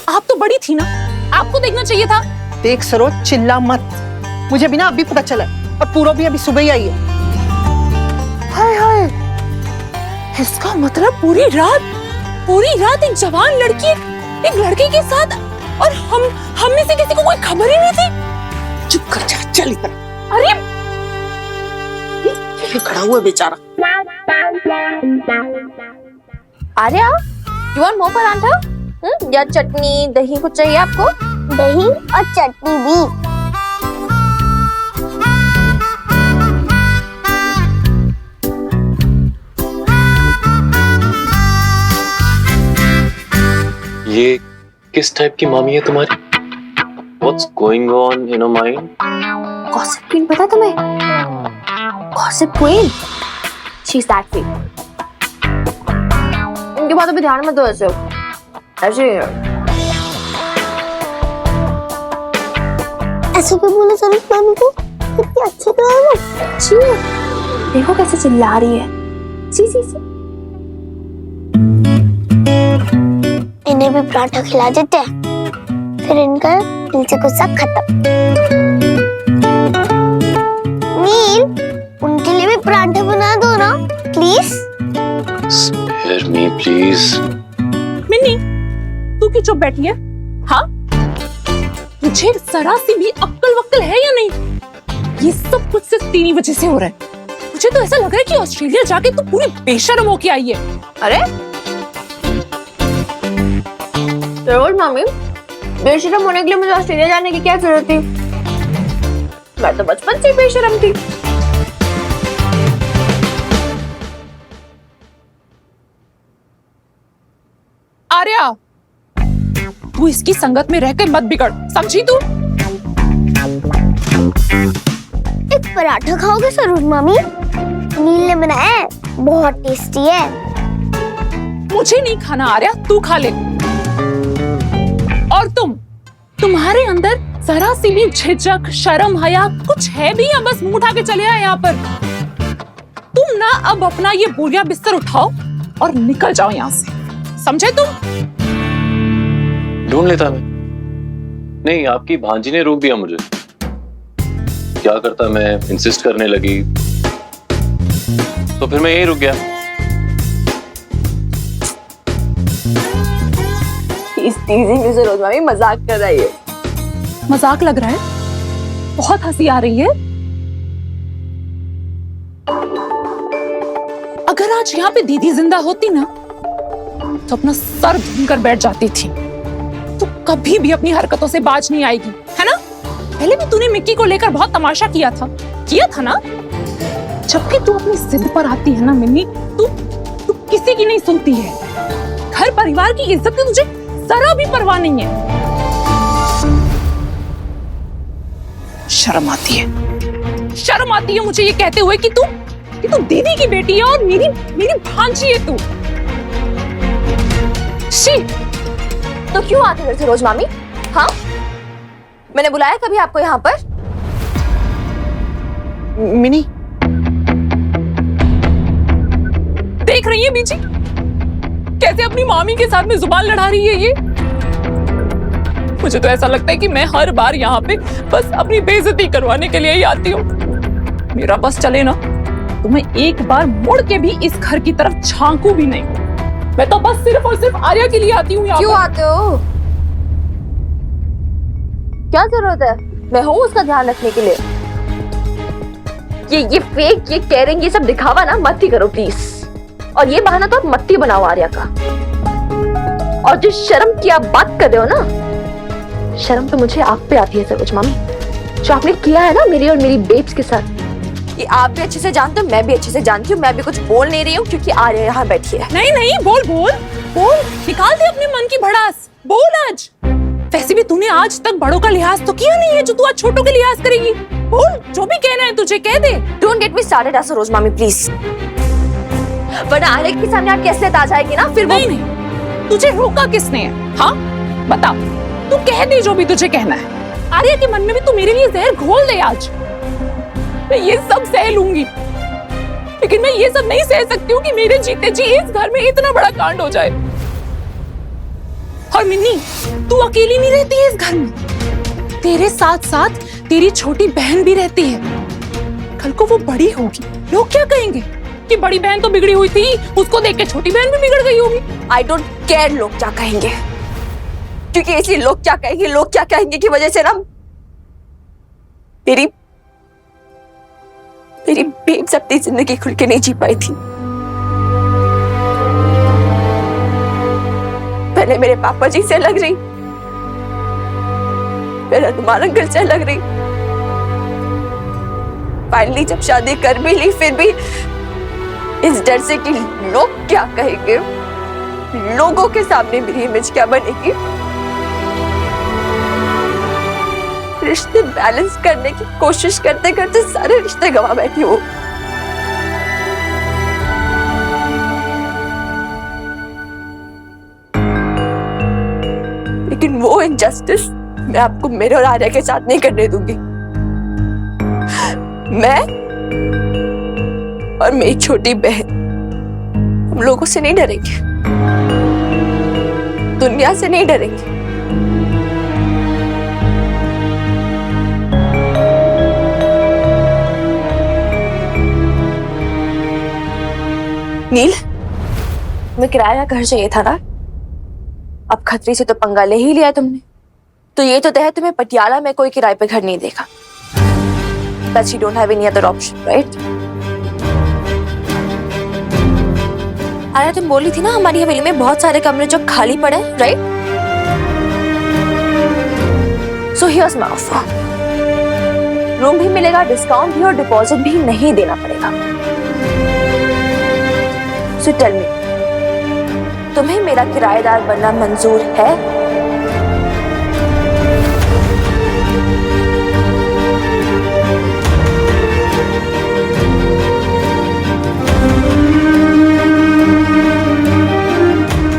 [SPEAKER 14] आप तो बड़ी थी ना, आपको देखना चाहिए था।
[SPEAKER 12] देख सरोज, चिल्ला मत, मुझे भी ना अभी पता चला, और पूरा भी अभी सुबह ही आई है।
[SPEAKER 8] हाय हाय, इसका मतलब पूरी रात एक जवान लड़की एक लड़के के साथ, और हम में से किसी को कोई खबर ही नहीं थी।
[SPEAKER 13] चुप कर जा, चल इधर।
[SPEAKER 8] अरे
[SPEAKER 13] ये खड़ा हुआ बेचारा।
[SPEAKER 3] आर्या, यू वांट मोर परांठा? या चटनी दही कुछ चाहिए आपको?
[SPEAKER 6] दही और चटनी भी।
[SPEAKER 2] ये किस टाइप की मामी है तुम्हारी? What's going on in her mind?
[SPEAKER 3] Gossip queen पता तुम्हें? Gossip queen, she is that queen. इनकी बातों पे ध्यान मत दो ऐसे
[SPEAKER 6] ऐसे क्यों बोले सरोज मामी को? कितनी अच्छी तो है वो।
[SPEAKER 3] अच्छी है, देखो कैसे चिल्ला रही है। सी
[SPEAKER 6] इन्हें भी पराठा खिला देते हैं, फिर इनका दिल से गुस्सा खत्म। नील, उनके लिए भी पराठा बना दो ना please.
[SPEAKER 2] Spare me, please.
[SPEAKER 8] Minni, तू क्यों चुप बैठी है? हाँ, तुझे जरा सी भी अक्ल वक्ल है या नहीं? ये सब कुछ सिर्फ तेरी वजह से हो रहा है। मुझे तो ऐसा लग रहा है कि ऑस्ट्रेलिया जाके तू पूरी बेशर्म होके आई है।
[SPEAKER 3] अरे जरूर मामी, बेशरम होने के लिए मुझे ऑस्ट्रेलिया जाने की क्या जरूरत थी? मैं तो बचपन से बेशरम थी।
[SPEAKER 8] आर्या, तू इसकी संगत में रहकर मत बिगड़, समझी तू?
[SPEAKER 6] एक पराठा खाओगे सरोज मामी? नील ने बनाया है, बहुत टेस्टी है।
[SPEAKER 8] मुझे नहीं खाना आर्या, तू खा ले। और तुम्हारे अंदर जरा सी भी झिझक शर्म हया कुछ है भी या बस मुंह उठा के चले आए यहाँ पर? तुम ना अब अपना ये बोरिया बिस्तर उठाओ और निकल जाओ यहाँ से, समझे तुम?
[SPEAKER 2] ढूंढ लेता मैं। नहीं, आपकी भांजी ने रोक दिया मुझे। क्या करता मैं, इंसिस्ट करने लगी तो फिर मैं यहीं रुक गया।
[SPEAKER 3] सरोज मामी मजाक कर रही है।
[SPEAKER 8] मजाक लग रहा है? बहुत हंसी आ रही है। अगर आज यहाँ पे दीदी जिंदा होती ना तो अपना सर ढूंढकर बैठ जाती थी। तू कभी भी अपनी हरकतों से बाज नहीं आएगी, है ना? पहले भी तूने मिक्की को लेकर बहुत तमाशा किया था ना? जबकि तू अपनी जिद पर आती है ना मिन्नी, तू किसी की नहीं सुनती है। घर परिवार की इज्जत की तुझे जरा भी परवाह नहीं है। शर्म आती है मुझे ये कहते हुए कि तू दीदी की बेटी है और मेरी भांजी है तू। शी।
[SPEAKER 3] तो क्यों आते घर से रोज मामी? हाँ, मैंने बुलाया कभी आपको यहाँ पर?
[SPEAKER 12] मिनी,
[SPEAKER 8] देख रही है बीजी कैसे अपनी मामी के साथ में जुबान लड़ा रही है ये? मुझे तो ऐसा लगता है कि मैं हर बार यहाँ पे बस अपनी बेइज्जती करवाने के लिए ही आती हूँ। मेरा बस चले ना तो मैं एक बार मुड़ के भी इस घर की तरफ झांकू भी नहीं। मैं तो बस सिर्फ और सिर्फ आर्या के लिए आती हूँ यहाँ।
[SPEAKER 3] क्यों आते हो? क्या जरूरत है? मैं हूँ उसका ध्यान रखने के लिए। ये फेक, ये केयरिंग, ये सब दिखावा ना मत ही करो प्लीज। और ये बहाना तो आप मत ही बनाओ आर्या का। और जो शर्म की आप बात कर रहे हो ना, शर्म तो मुझे आप पे आती है सरोज मामी, जो आपने किया है ना मेरी और मेरी बेब्स के साथ। ये आप भी अच्छे से जानते हो, मैं भी अच्छे से जानती हूँ। मैं भी कुछ बोल नहीं रही हूँ क्योंकि आर्या यहाँ बैठी है।
[SPEAKER 8] नहीं, बोल, निकाल दे अपने मन की भड़ास, बोल आज। वैसे भी तूने आज तक बड़ों का लिहाज तो किया नहीं है जो तू आज छोटों के लिहाज करेगी। बोल, जो भी कहना है तुझे कह दे।
[SPEAKER 3] Don't get me started Saroj मामी प्लीज, वरना आर्या के सामने आप कैसे आ जाएगी ना फिर।
[SPEAKER 8] नहीं, तुझे रोका किसने है? हाँ बता, तू कह दे जो भी तुझे कहना है। आर्या के मन में भी तू मेरे लिए जहर घोल दे आज। मैं ये सब सह लूंगी, लेकिन मैं ये सब नहीं सह सकती हूँ कि मेरे जीते जी इस घर में इतना बड़ा कांड हो जाए। और मिन्नी, तू अकेली नहीं रहती है इस घर में, तेरे साथ साथ तेरी छोटी बहन भी रहती है। कल को वो बड़ी होगी, लोग क्या कहेंगे कि बड़ी बहन तो बिगड़ी हुई थी, उसको देख के छोटी बहन भी बिगड़ गई होगी।
[SPEAKER 3] आई डोंट केयर लोग क्या कहेंगे, क्योंकि इसलिए लोग क्या कहेंगे की वजह से ना मेरी बेब्स अपनी जिंदगी खुल के नहीं जी पाई थी। पहले मेरे पापा जी से लग रही, फिर हनुमान अंकल से लग रही, फाइनली जब शादी कर भी ली फिर भी इस डर से कि लोग क्या कहेंगे, लोगों के सामने मेरी इमेज क्या बनेगी। रिश्ते बैलेंस करने की कोशिश करते करते सारे रिश्ते गवा बैठी हूँ। लेकिन वो इनजस्टिस मैं आपको मेरे और आर्या के साथ नहीं करने दूंगी। मैं और मेरी छोटी बहन हम लोगों से नहीं डरेंगे, दुनिया से नहीं डरेंगे। नील, मैं किराया घर चाहिए था ना। अब खतरी से तो पंगा ले ही लिया तुमने, तो ये तो तय है तुम्हें पटियाला में कोई किराए पे घर नहीं देगा। But you don't have any other option, right? अरे तुम बोली थी ना हमारी हवेली में बहुत सारे कमरे जो खाली पड़े, right? So here's my offer. Room भी मिलेगा, डिस्काउंट भी और डिपॉजिट भी नहीं देना पड़ेगा। So tell me, तुम्हें मेरा किराएदार बनना मंजूर है?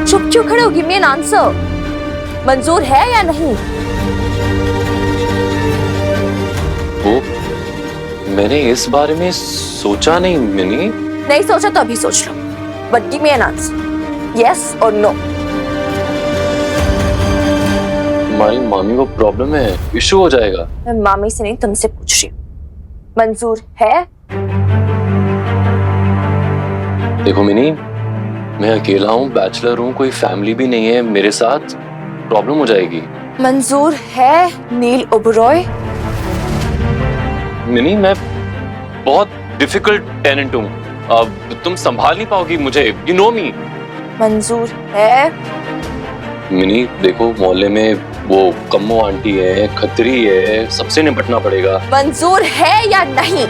[SPEAKER 3] चुप क्यों खड़े हो? Give me an answer. मंजूर है या नहीं?
[SPEAKER 2] वो मैंने इस बारे में सोचा नहीं मिनी।
[SPEAKER 3] नहीं सोचा तो अभी सोच लो, but give me an answer, yes और नो।
[SPEAKER 2] हमारी मामी को प्रॉब्लम है, इशू हो जाएगा।
[SPEAKER 3] मैं मामी से नहीं तुमसे पूछ रही हूँ, मंजूर है?
[SPEAKER 2] देखो मिनी, मैं अकेला हूँ, बैचलर हूँ, कोई फैमिली भी नहीं है मेरे साथ, प्रॉब्लम हो जाएगी।
[SPEAKER 3] मंजूर है नील ओबरॉय?
[SPEAKER 2] मिनी, मैं बहुत डिफिकल्ट टेनेंट हूँ, अब तुम संभाल नहीं पाओगी मुझे, यू नो मी।
[SPEAKER 3] मंजूर है?
[SPEAKER 2] मिनी देखो, मोहल्ले में वो कम्मो आंटी है, खत्री है, सबसे निपटना पड़ेगा।
[SPEAKER 3] मंजूर है या नहीं?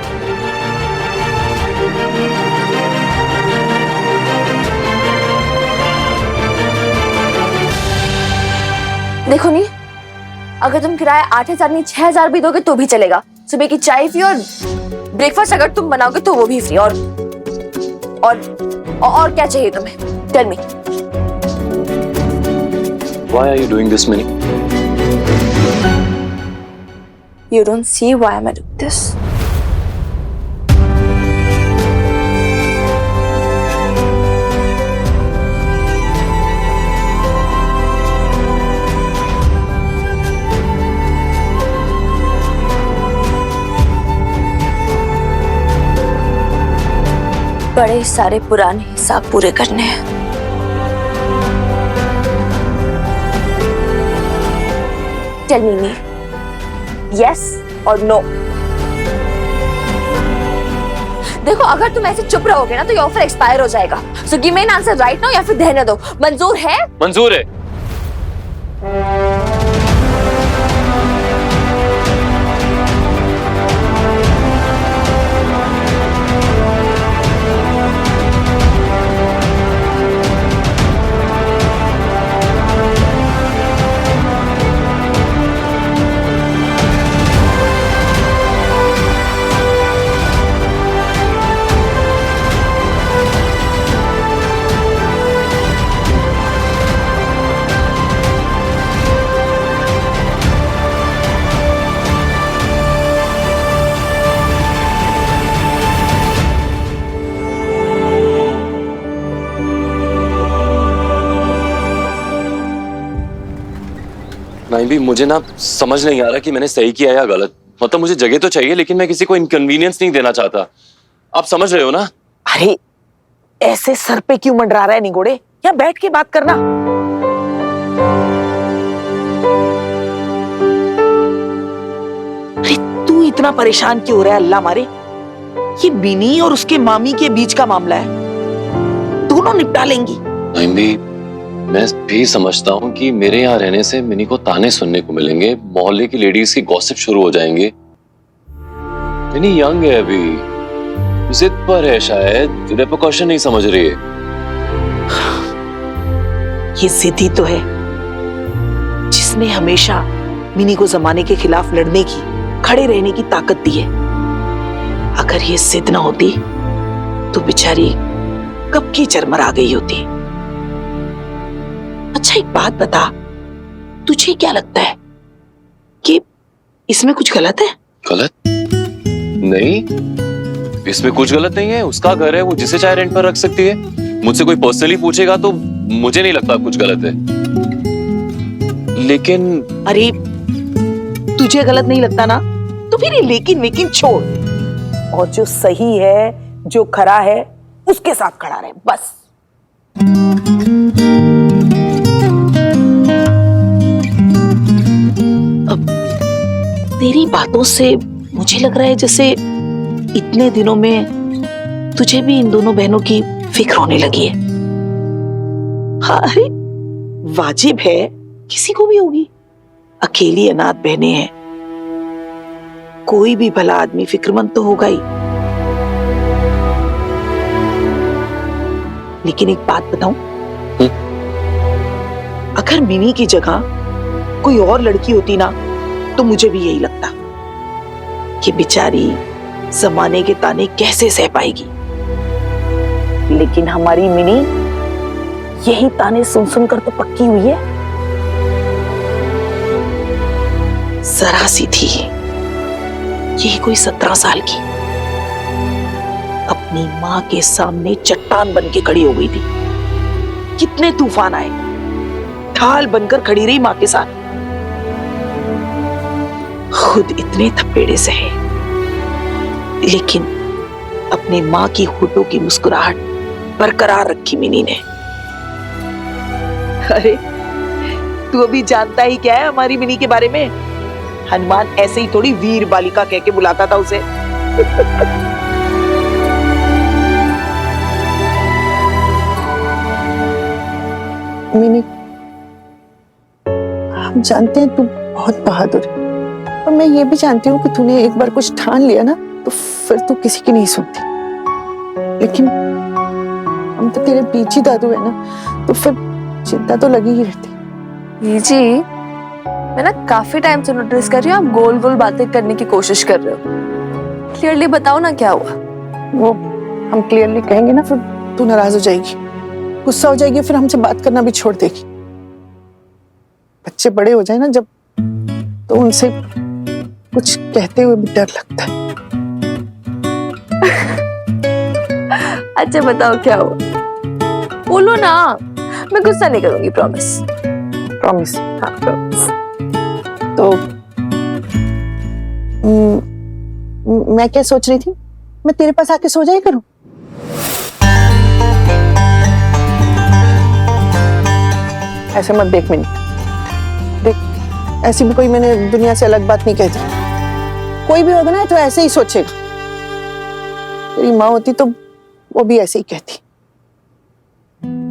[SPEAKER 3] देखो नहीं, अगर तुम किराया 8,000 नहीं 6,000 भी दोगे तो भी चलेगा। सुबह की चाय फ्री और ब्रेकफास्ट अगर तुम बनाओगे तो वो भी फ्री। और क्या चाहिए तुम्हें? Tell me.
[SPEAKER 2] Why are you doing this, Minnie?
[SPEAKER 3] You don't see why am I doing this? बड़े सारे पुराने हिसाब पूरे करने हैं। Tell me, yes or no? देखो, अगर तुम ऐसे चुप रहोगे ना तो ये ऑफर एक्सपायर हो जाएगा। So give me an answer right now या फिर रहने दो। मंजूर है?
[SPEAKER 2] मंजूर है। नहीं भी, मुझे ना समझ नहीं आ रहा कि मैंने सही किया या गलत। मतलब मुझे जगह तो चाहिए, लेकिन मैं किसी को इनकन्वीनियंस नहीं देना चाहता। आप समझ रहे हो ना?
[SPEAKER 13] अरे ऐसे सर पे क्यों मंडरा रहा है निगोड़े? या बैठ के बात करना। अरे तू इतना परेशान क्यों हो रहा है? अल्लाह मारे, ये बिनी और उसके मामी के बीच का मामला है, दोनों निपटा लेंगी।
[SPEAKER 2] नहीं भी, मैं भी समझता हूँ कि मेरे यहाँ रहने से मिनी को ताने सुनने को मिलेंगे, मोहल्ले की लेडीज की गॉसिप शुरू हो जाएंगे। मिनी यंग है अभी, जिद पर है, शायद रेपरकशन नहीं समझ रही है।
[SPEAKER 13] ये जिद्दी तो है जिसने हमेशा मिनी को जमाने के खिलाफ लड़ने की, खड़े रहने की ताकत दी है। अगर ये जिद ना होती तो बेचारी कब की चरमरा गई होती। अच्छा एक बात बता, तुझे क्या लगता है कि इसमें कुछ गलत है?
[SPEAKER 2] गलत नहीं, इसमें कुछ गलत नहीं है। उसका घर है, वो जिसे चाहे रेंट पर रख सकती है। मुझसे कोई पर्सनली पूछेगा तो मुझे नहीं लगता कुछ गलत है, लेकिन
[SPEAKER 13] अरे तुझे गलत नहीं लगता ना, तो फिर ये लेकिन छोड़ और जो सही है, जो खरा है, उसके साथ खड़ा रहे बस। तेरी बातों से मुझे लग रहा है जैसे इतने दिनों में तुझे भी इन दोनों बहनों की फिक्र होने लगी है। हाँ, अरे वाजिब है, किसी को भी होगी। अकेली अनाथ बहनें हैं, कोई भी भला आदमी फिक्रमंद तो होगा ही। लेकिन एक बात बताऊं, अगर मिनी की जगह कोई और लड़की होती ना तो मुझे भी यही लगता कि बेचारी जमाने के ताने कैसे सह पाएगी। लेकिन हमारी मिनी यही ताने सुन सुनकर तो पक्की हुई है। जरा सी थी, यही कोई 17 साल की, अपनी मां के सामने चट्टान बन के खड़ी हो गई थी। कितने तूफान आए, ढाल बनकर खड़ी रही मां के साथ। खुद इतने थपेड़े सहे, लेकिन अपने मां की होठों की मुस्कुराहट बरकरार रखी मिनी ने। अरे तू अभी जानता ही क्या है हमारी मिनी के बारे में? हनुमान ऐसे ही थोड़ी वीर बालिका कह के बुलाता था उसे।
[SPEAKER 12] मैंने, हम जानते हैं तू बहुत बहादुर है, और मैं ये भी जानती हूँ कि तूने एक बार कुछ ठान लिया ना तो फिर तू किसी की नहीं सुनती। लेकिन हम तो तेरे पीछे दादू है ना, तो फिर चिंता तो लगी ही रहती।
[SPEAKER 3] जी मैं ना काफी टाइम से नोटिस कर रही हूँ आप गोल गोल बातें करने की कोशिश कर रहे हो। क्लियरली बताओ ना क्या हुआ।
[SPEAKER 12] वो हम क्लियरली कहेंगे ना फिर तू नाराज हो जाएगी, गुस्सा हो जाएगी, फिर हमसे बात करना भी छोड़ देगी। बच्चे बड़े हो जाए ना जब, तो उनसे कुछ कहते हुए भी डर लगता है।
[SPEAKER 3] अच्छा बताओ क्या हुआ, बोलो ना, मैं गुस्सा नहीं करूंगी, प्रॉमिस।
[SPEAKER 12] प्रॉमिस?
[SPEAKER 3] हाँ प्रॉमिस।
[SPEAKER 12] तो मैं क्या सोच रही थी, मैं तेरे पास आके सो जाया करूं। ऐसे मत देख मिनी, देख ऐसी भी कोई मैंने दुनिया से अलग बात नहीं कहती। कोई भी होगा ना तो ऐसे ही सोचेगा। तेरी माँ होती तो वो भी ऐसे ही कहती।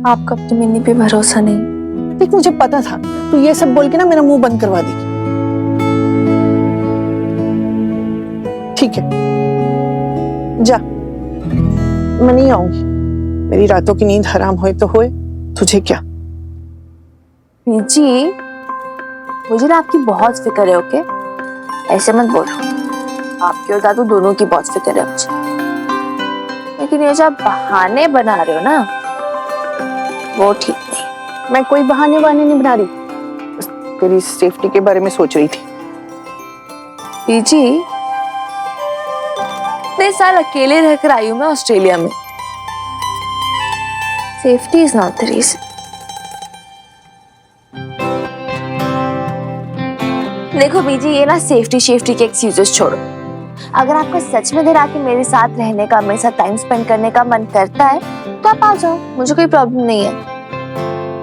[SPEAKER 3] आपका अपनी मिन्नी पे भरोसा नहीं।
[SPEAKER 12] देख मुझे पता था तू ये सब बोल के ना मेरा मुंह बंद करवा देगी। ठीक है जा, मैं नहीं आऊंगी। मेरी रातों की नींद हराम होए तो होए, तुझे क्या।
[SPEAKER 3] जी मुझे ना आपकी बहुत फिक्र है, ओके? ऐसे मत बोलो, आपके और दादू दोनों की बहुत फिक्र है मुझे। लेकिन ये जो आप बहाने बना रहे हो ना, वो ठीक नहीं।
[SPEAKER 12] मैं कोई बहाने वाने नहीं बना रही, बस तेरी सेफ्टी के बारे में सोच रही थी।
[SPEAKER 3] पीजी इतने साल अकेले रहकर आई हूं मैं ऑस्ट्रेलिया में। Safety is not the reason. देखो बीजी, ये ना सेफ्टी के एक्सक्यूजेस छोड़ो। अगर आपका सच में देर आके मेरे साथ रहने का, मेरे साथ टाइम स्पेंड करने का मन करता है तो आप आ जाओ, मुझे कोई प्रॉब्लम नहीं है।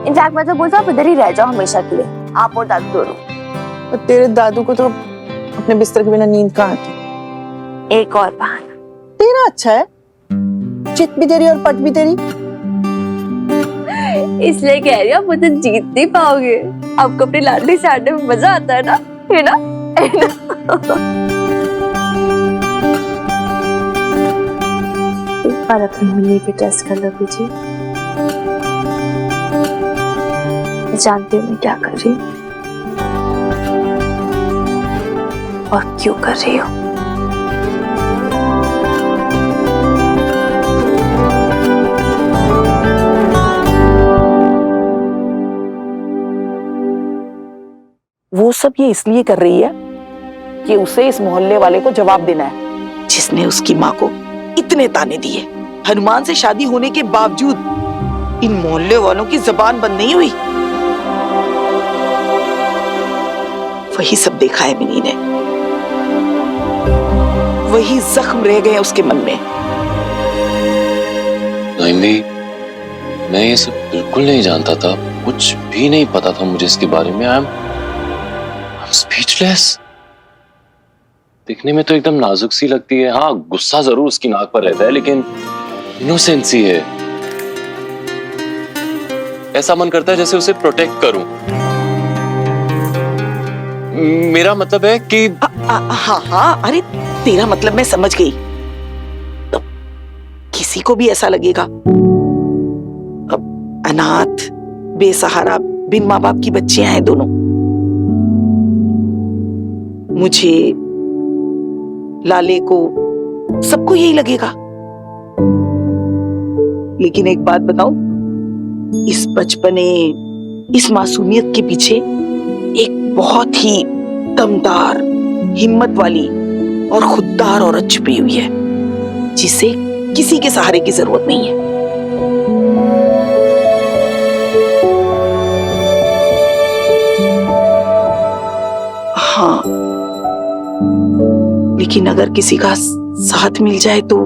[SPEAKER 3] इनफैक्ट मैं तो बोलता हूँ आप इधर ही रह जाओ हमेशा के लिए, आप और दादू दोनों।
[SPEAKER 12] पर तेरे दादू को तो अपने बिस्तर के बिना नींद कहाँ आती।
[SPEAKER 3] एक और बहाना
[SPEAKER 12] तेरा अच्छा है, चित भी तेरी और पट भी तेरी।
[SPEAKER 3] इसलिए कह रही हूँ आप मुझे जीत नहीं पाओगे। आपको अपनी लाडली साड़ने में मजा आता है ना, है ना? एक बार अपनी मिनी पे टेस्ट कर लो बीजी। मैं जानती हूँ मैं क्या कर रही हूँ और क्यों कर रही हूँ।
[SPEAKER 13] वो सब ये इसलिए कर रही है कि उसे इस मोहल्ले वाले को जवाब देना है, जिसने उसकी माँ को इतने ताने दिए। हनुमान से शादी होने के बावजूद इन मोहल्ले वालों की जबान बंद नहीं हुई। वही सब देखा है मिनी ने, वही जख्म रह गए उसके मन में।
[SPEAKER 2] नईमी, मैं ये सब बिल्कुल नहीं जानता था, कुछ भी नहीं पता था मुझे इसके बारे में। I am speechless. दिखने में तो एकदम नाजुक सी लगती है। हाँ, गुस्सा जरूर उसकी नाक पर रहता है, लेकिन इनोसेंस ही है। ऐसा मन करता है जैसे उसे प्रोटेक्ट करूं। मेरा मतलब है कि
[SPEAKER 13] हाँ हाँ, अरे तेरा मतलब मैं समझ गई। तो किसी को भी ऐसा लगेगा। अब अनाथ, बेसहारा, बिन माँ बाप की बच्चियां हैं दोनों। मुझे, लाले को, सबको यही लगेगा। लेकिन एक बात बताऊं, इस बचपने, इस मासूमियत के पीछे एक बहुत ही दमदार, हिम्मत वाली और खुददार औरत छुपी हुई है, जिसे किसी के सहारे की जरूरत नहीं है। हाँ, लेकिन अगर किसी का साथ मिल जाए तो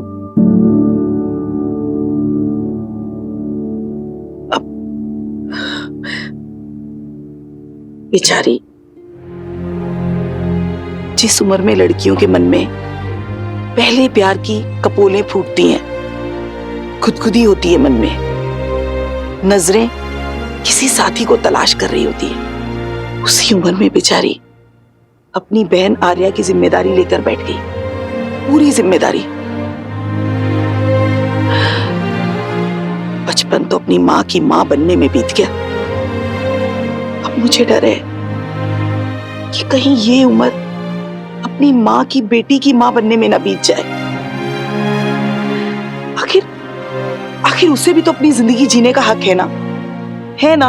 [SPEAKER 13] अब बेचारी, जिस उम्र में लड़कियों के मन में पहले प्यार की कपोलें फूटती हैं, खुदखुदी होती है मन में, नजरें किसी साथी को तलाश कर रही होती है। उसी उम्र में बेचारी अपनी बहन आर्या की जिम्मेदारी लेकर बैठ गई, पूरी जिम्मेदारी। बचपन तो अपनी माँ की माँ बनने में बीत गया। अब मुझे डर है कि कहीं ये उम्र अपनी माँ की बेटी की माँ बनने में ना बीत जाए। आखिर उसे भी तो अपनी जिंदगी जीने का हक है ना, है ना?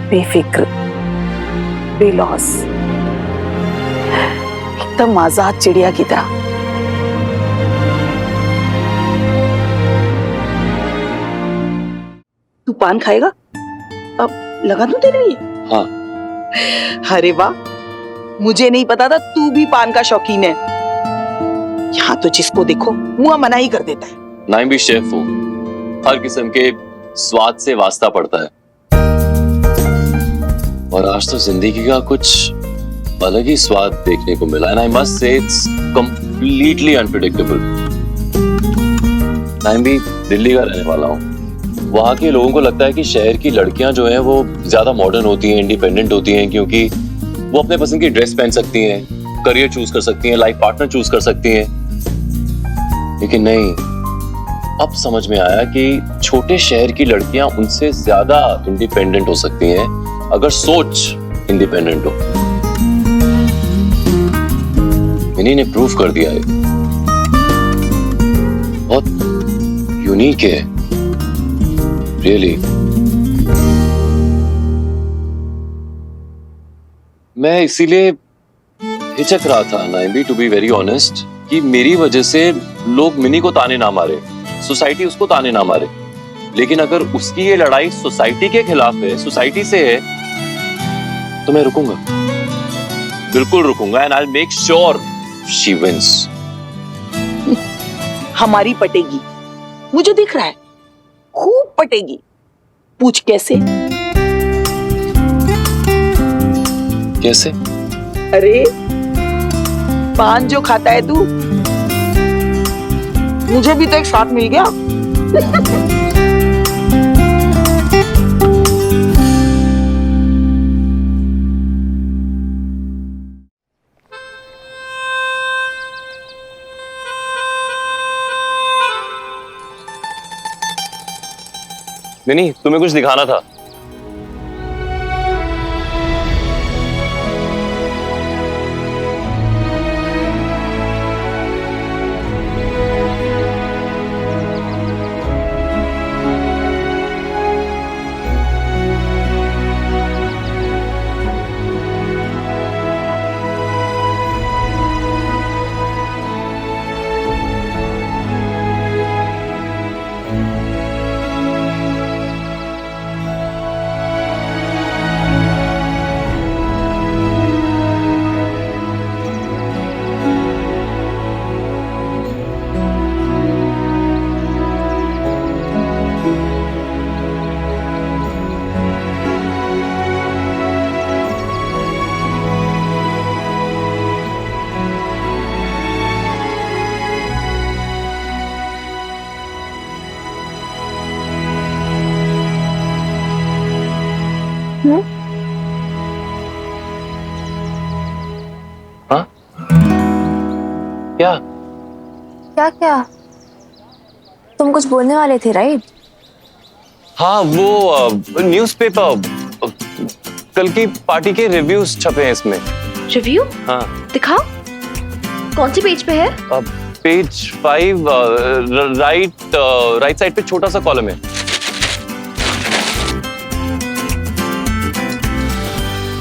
[SPEAKER 13] बेफिक्र, बेलौस, एकदम आजाद चिड़िया की तरह। तू पान खाएगा? अब लगा दूं तेरे लिए?
[SPEAKER 2] हाँ।
[SPEAKER 13] अरे वाह, मुझे नहीं पता था तू भी पान का शौकीन है। यहाँ तो जिसको देखो मुंह मना ही कर देता है।
[SPEAKER 2] नाइम भी शेफ हूँ, हर किस्म के स्वाद से वास्ता पड़ता है। और आज तो जिंदगी का कुछ अलग ही स्वाद देखने को मिला। And I must say it's completely unpredictable. Naim भी दिल्ली का रहने वाला हूँ। वहाँ के लोगों को लगता है कि शहर की लड़कियां जो हैं वो ज्यादा मॉडर्न होती हैं, इंडिपेंडेंट होती हैं, क्योंकि वो अपने पसंद की ड्रेस पहन सकती हैं, करियर चूज कर सकती हैं, लाइफ पार्टनर चूज कर सकती हैं। लेकिन नहीं, अब समझ में आया कि छोटे शहर की लड़कियां उनसे ज्यादा इंडिपेंडेंट हो सकती हैं अगर सोच इंडिपेंडेंट हो। इन्हीं ने प्रूव कर दिया है। बहुत यूनिक है रियली। मैं इसीलिए हिचक रहा था नाइम, टू बी वेरी ऑनेस्ट, कि मेरी वजह से लोग मिनी को ताने ना मारे, सोसाइटी उसको ताने ना मारे। लेकिन अगर उसकी ये लड़ाई सोसाइटी के खिलाफ है, सोसाइटी से है, तो मैं रुकूंगा, बिल्कुल रुकूंगा। And I will make sure she wins.
[SPEAKER 13] हमारी पटेगी, मुझे दिख रहा है, खूब पटेगी। पूछ कैसे?
[SPEAKER 2] कैसे?
[SPEAKER 13] अरे पान जो खाता है तू, मुझे भी तो एक साथ मिल गया।
[SPEAKER 2] नहीं, तुम्हें कुछ दिखाना था। हाँ? क्या?
[SPEAKER 3] क्या क्या? तुम कुछ बोलने वाले थे राइट?
[SPEAKER 2] हाँ, वो न्यूज़पेपर, कल की पार्टी के रिव्यूज छपे हैं इसमें।
[SPEAKER 3] रिव्यू?
[SPEAKER 2] हाँ।
[SPEAKER 3] दिखाओ, कौन सी पेज पे है?
[SPEAKER 2] पेज 5, राइट साइड पे छोटा सा कॉलम है।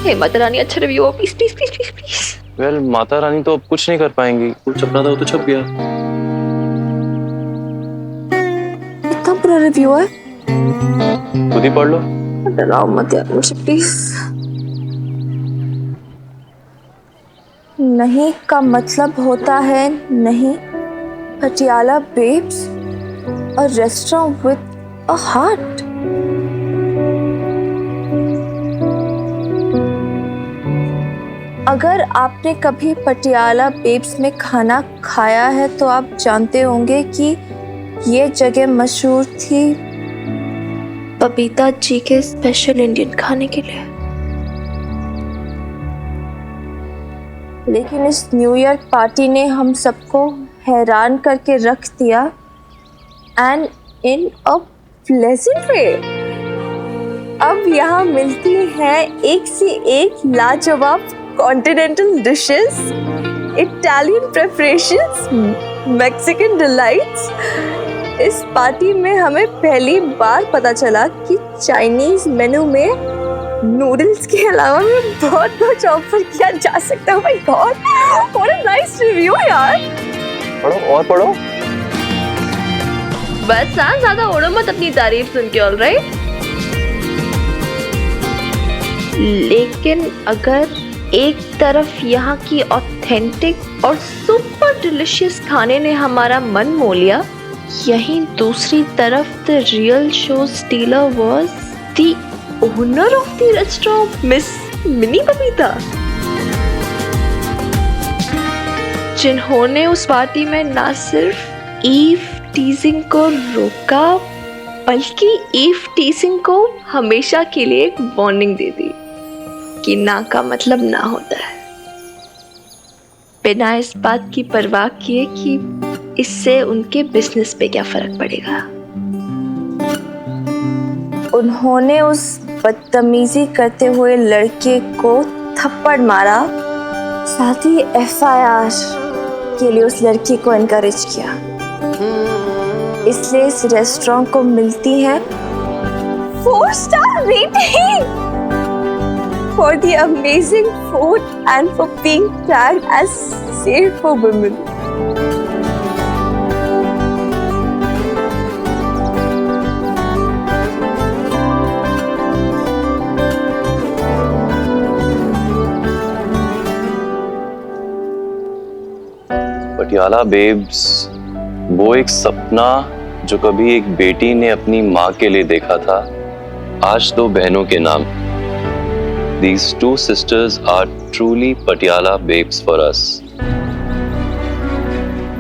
[SPEAKER 3] हे माता रानी, अच्छा रिव्यू हो please please please please please.
[SPEAKER 2] Well, Mata Rani तो अब कुछ नहीं कर पाएंगी, कुछ छपना था वो तो छप गया।
[SPEAKER 3] इतना बुरा रिव्यू है?
[SPEAKER 2] खुद ही पढ़ लो।
[SPEAKER 3] डराओ मत यार मुझे प्लीज। नहीं का मतलब होता है नहीं। Patiala Babes, a restaurant with a heart. अगर आपने कभी पटियाला बेब्स में खाना खाया है तो आप जानते होंगे कि ये जगह मशहूर थी बबीता जी के स्पेशल इंडियन खाने के लिए। लेकिन इस न्यू ईयर पार्टी ने हम सबको हैरान करके रख दिया, एंड इन अ प्लेजेंट वे। अब यहाँ मिलती हैं एक से एक लाजवाब continental dishes, Italian preparations, Mexican delights. इस पार्टी में हमें पहली बार पता चला कि चाइनीज मेनू में नूडल्स के अलावा भी बहुत कुछ ऑफर किया जा सकता है। My God, what a nice review यार।
[SPEAKER 2] पढ़ो और पढ़ो।
[SPEAKER 3] बस हाँ, ज्यादा ओढ़ो मत अपनी तारीफ सुन के, ऑलराइट। लेकिन अगर एक तरफ यहाँ की ऑथेंटिक और सुपर डिलिशियस खाने ने हमारा मन मोह लिया, यहीं दूसरी तरफ the real show stealer was the owner of the restaurant, miss mini Babita, जिन्होंने उस पार्टी में ना सिर्फ ईव टीजिंग को रोका, बल्कि ईव टीजिंग को हमेशा के लिए एक वार्निंग दे दी कि ना का मतलब ना होता है, बिना इस बात की परवाह किए कि इससे उनके बिजनेस पे क्या फर्क पड़ेगा। उन्होंने उस बदतमीजी करते हुए लड़के को थप्पड़ मारा, साथ ही एफआईआर के लिए उस लड़के को एनकरेज किया। इसलिए इस रेस्टोरेंट को मिलती है 4 star rating for the amazing food and for being tagged as safe for women.
[SPEAKER 2] Patiala Babes, वो एक सपना जो कभी एक बेटी ने अपनी माँ के लिए देखा था, आज 2 बहनों के नाम। These 2 sisters are truly Patiala babes for us.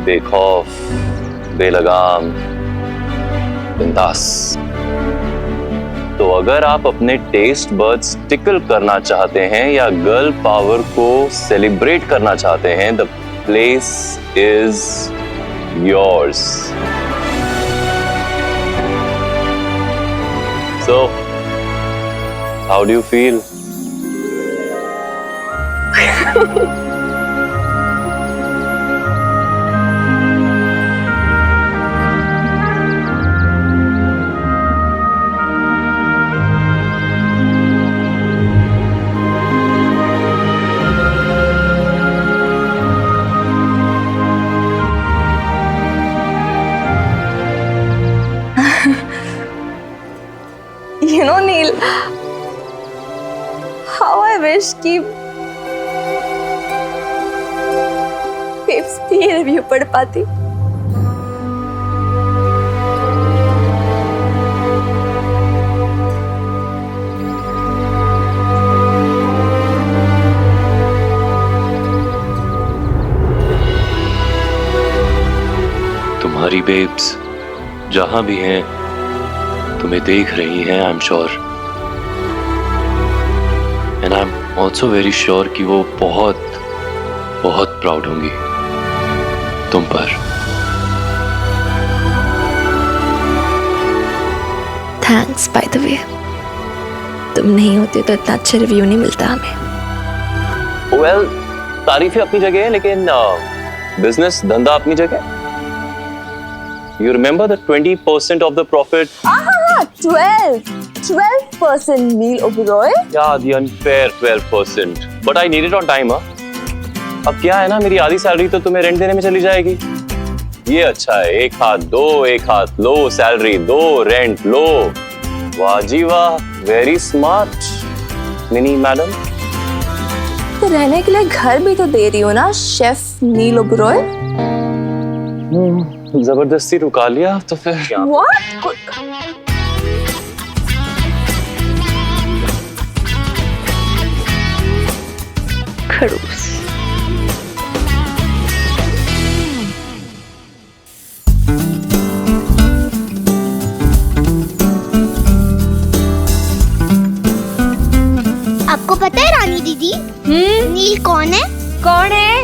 [SPEAKER 2] बेखौफ, बेलगाम, बिंदास। तो अगर आप अपने टेस्ट बड्स टिकल करना चाहते हैं या गर्ल पावर को सेलिब्रेट करना चाहते हैं, the place is yours. So, how do you feel?
[SPEAKER 3] You know, Neil, how I wish कि बेब्स भी ये रिव्यू पढ़ पाती।
[SPEAKER 2] तुम्हारी बेब्स जहां भी हैं तुम्हें देख रही हैं, I am sure, and I am also very sure कि वो बहुत बहुत प्राउड होंगी तुम पर।
[SPEAKER 3] थैंक्स बाय द वे, तुम नहीं होते तो इतना अच्छा रिव्यू नहीं मिलता हमें।
[SPEAKER 2] वेल, तारीफें अपनी जगह है, लेकिन बिजनेस धंधा अपनी जगह। You remember the 20% of the profit?
[SPEAKER 3] 12% Neil Oberoi.
[SPEAKER 2] Yeah, the unfair 12%. But I need it on time, huh? अब क्या है ना, मेरी आधी सैलरी तो तुम्हें रेंट देने में चली जाएगी। ये अच्छा है, एक हाथ दो, एक हाथ लो, सैलरी दो, रेंट लो। वाह जी वाह, वेरी स्मार्ट मिनी मैडम।
[SPEAKER 3] तो रहने के लिए घर भी तो दे रही हो ना शेफ नील ओबरॉय।
[SPEAKER 2] जबरदस्ती रुका लिया तो फिर क्या?
[SPEAKER 3] What? खड़ूस।
[SPEAKER 6] नील कौन है?
[SPEAKER 3] कौन है?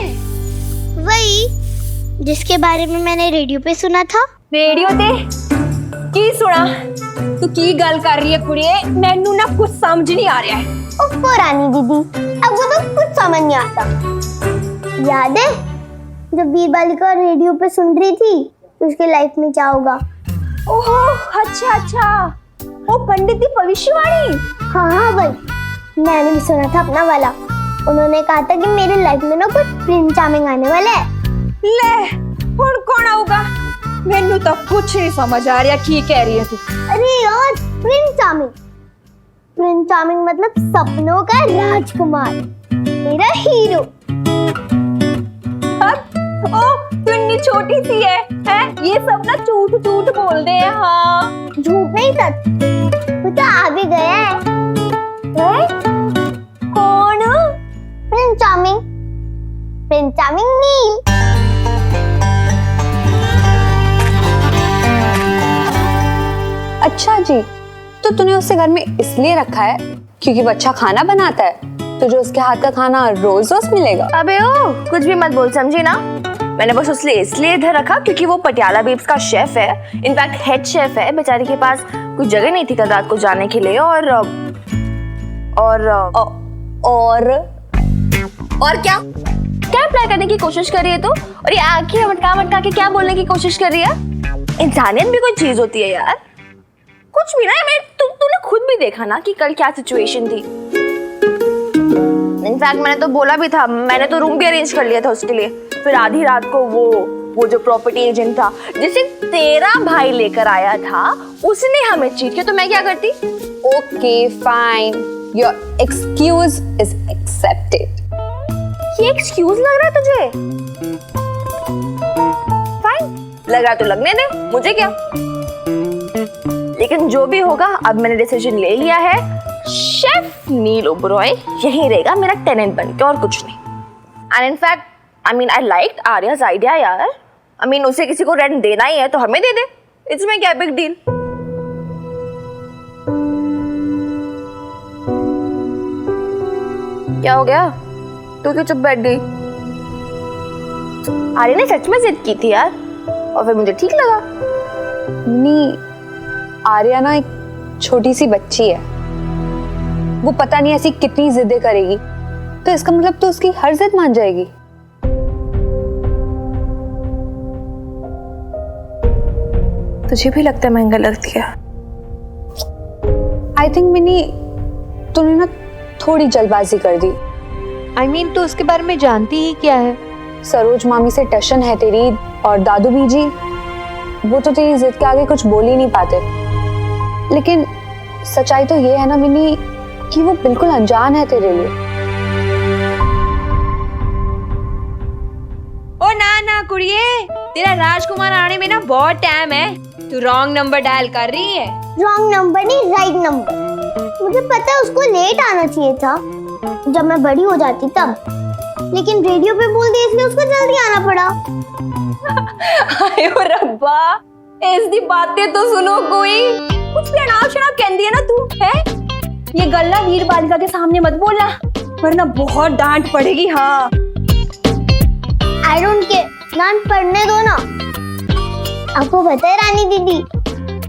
[SPEAKER 6] वही जिसके बारे में मैंने रेडियो पे सुना था।
[SPEAKER 3] रेडियो ते की सुना? तू की गल कर रही है कुड़िए? मैनू ना कुछ समझ नहीं आ रहा है।
[SPEAKER 6] ओह रानी दीदी, अब वो तो कुछ समझ नहीं आता। याद है जब वीर बालिका रेडियो पे सुन रही थी तो उसके लाइफ में क्या होगा?
[SPEAKER 3] ओहो, अच्छा अच्छा, वो पंडित की भविष्यवाणी।
[SPEAKER 6] हाँ वही, मैंने भी सुना था अपना वाला। उन्होंने कहा था कि मेरे लाइफ में ना कुछ प्रिंस चार्मिंग आने वाला है।
[SPEAKER 3] ले हुण कौन आऊगा? मैनू तो कुछ नहीं समझ आ रहा की कह रही है तू।
[SPEAKER 6] अरे यार, प्रिंस चार्मिंग, प्रिंस चार्मिंग मतलब सपनों का राजकुमार, मेरा हीरो।
[SPEAKER 3] ओ तू इतनी छोटी सी है? ये सब ना झूठ झूठ बोलते हैं। हाँ
[SPEAKER 6] झूठ नहीं सच, वो तो आ भी गया है।
[SPEAKER 3] कौन?
[SPEAKER 6] प्रिंस चार्मिंग, प्रिंस चार्मिंग नील।
[SPEAKER 15] अच्छा जी, तो तूने उसे घर में इसलिए रखा है क्योंकि वो अच्छा खाना बनाता है? तुझे उसके हाथ का खाना रोज रोज मिलेगा?
[SPEAKER 3] अबे ओ, कुछ भी मत बोल, समझी ना? मैंने बस इसलिए इधर रखा क्योंकि वो पटियाला बेब्स का शेफ है, इनफैक्ट हेड शेफ है। बेचारी के पास कोई जगह नहीं थी कल रात को जाने के लिए। और क्या क्या अप्लाई करने की कोशिश कर रही है तू? और ये आंखें मटका मटका के क्या बोलने की कोशिश कर रही है? इंसानियत भी कोई चीज होती है यार। कुछ भी ना, तूने खुद भी देखा ना कि कल क्या सिचुएशन थी। इनफैक्ट मैंने तो बोला भी था, मैंने तो रूम भी अरेंज कर लिया था उसके लिए। फिर आधी रात को वो जो प्रॉपर्टी एजेंट था जिसे तेरा भाई लेकर आया था, उसने हमें चीट किया, तो मैं क्या करती?
[SPEAKER 15] Okay fine, your excuse is accepted.
[SPEAKER 3] ये एक्सक्यूज लग रहा है तुझे? फाइन, लग रहा तो लगने दे, मुझे क्या। लेकिन जो भी होगा, अब मैंने डिसीजन ले लिया है, शेफ नील ओबरॉय यही रहेगा मेरा टेनेंट बनके, और कुछ नहीं। And in fact I liked आर्या's idea यार। उसे किसी को रेंट देना ही है तो हमें दे दे, इसमें क्या बिग डील। क्या हो गया? तू क्यों चुप बैठ गई? आर्या ने सच में जिद की थी यार, और फिर मुझे ठीक लगा।
[SPEAKER 15] नहीं, आर्या ना एक छोटी सी बच्ची है, वो पता नहीं ऐसी कितनी जिद्दें करेगी, तो इसका मतलब तो उसकी हर जिद मान जाएगी।
[SPEAKER 3] तुझे भी लगता है महंगा लगती है?
[SPEAKER 15] आई थिंक मिनी, तूने ना थोड़ी जल्दबाजी कर दी।
[SPEAKER 3] तो उसके बारे में जानती ही क्या है?
[SPEAKER 15] सरोज मामी से टशन है तेरी, और दादू बीजी वो तो तेरी जिद के आगे कुछ बोल ही नहीं पाते। लेकिन सच्चाई तो ये है ना मिनी कि वो बिल्कुल अनजान है तेरे लिए।
[SPEAKER 3] ओ ना कुड़िए, तेरा राजकुमार आने में ना बहुत टाइम है। तू रॉन्ग नंबर डायल कर रही है।
[SPEAKER 6] रॉन्ग नंबर नहीं, राइट नंबर। मुझे पता है उसको लेट आना चाहिए था जब मैं बड़ी हो जाती तब, लेकिन रेडियो पे बोल दिया इसलिए उसको जल्दी आना पड़ा।
[SPEAKER 3] आयो रब्बा, ऐसी बातें तो सुनो कोई। कुछ भी अनाप शनाप कहती है ना तू, है? ये गल्ला वीर बालिका के सामने मत बोलना, वरना बहुत डांट पड़ेगी। हाँ
[SPEAKER 6] आई डोंट केयर, डांट पड़ने दो ना। आपको पता है रानी दीदी,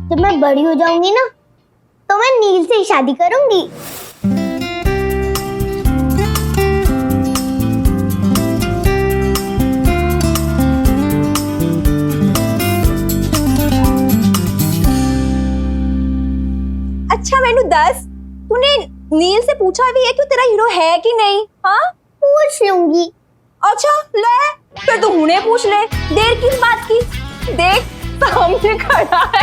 [SPEAKER 6] जब मैं बड़ी हो जाऊंगी ना तो मैं नील से ही शादी करूंगी।
[SPEAKER 3] अच्छा मैनू दस, तूने नील से पूछा भी है कि तेरा हीरो है कि नहीं? हाँ
[SPEAKER 6] पूछ लूंगी।
[SPEAKER 3] अच्छा ले, फिर तू हुने पूछ ले, देर किस बात की? देख सामने खड़ा है।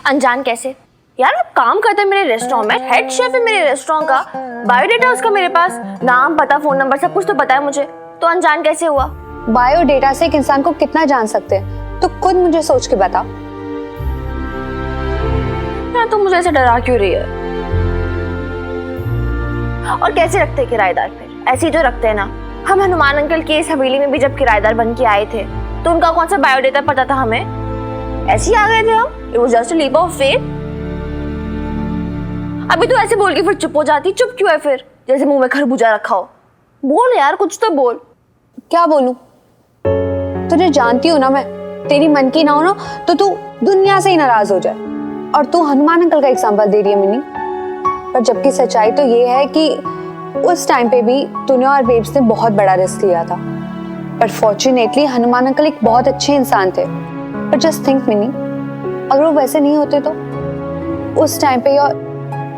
[SPEAKER 3] अनजान कैसे यार? अब काम करता है मेरे रेस्टोरेंट में, हेड शेफ है मेरे रेस्टोरेंट का, बायोडेटा उसका मेरे पास, नाम पता फोन नंबर सब कुछ तो पता है मुझे, तो अनजान कैसे हुआ?
[SPEAKER 15] बायोडेटा से एक इंसान को कितना जान सकते हैं, तो खुद मुझे सोच के बता।
[SPEAKER 3] यार तुम मुझे ऐसे डरा क्यों रही है? और कैसे रखते हैं किराएदार? फिर ऐसे ही जो रखते हैं ना। हम हनुमान अंकल की इस हवेली में भी जब किराएदार बन के आए थे तो उनका कौन सा बायोडेटा पता था हमें? ऐसे ही आ गए थे हम? It was just a leap of faith. अभी तो ऐसे बोल के फिर चुप हो जाती। चुप क्यों है फिर? जैसे मुंह में खरबूजा रखा हो। बोल यार, कुछ तो बोल।
[SPEAKER 15] क्या बोलूं? तुझे जानती हूँ ना मैं, तेरी मन की ना हो ना तो तू दुनिया से ही नाराज हो जाए। और तू हनुमान अंकल का एग्जाम्पल दे रही है मिनी। पर जबकि सच्चाई तो ये है कि उस टाइम पे भी तूने और बेब्स ने बहुत बड़ा रिस्क लिया था। पर फॉर्चुनेटली हनुमान अंकल एक बहुत अच्छे इंसान थे। पर जस्ट थिंक मिनी, अगर वो वैसे नहीं होते तो उस टाइम पे your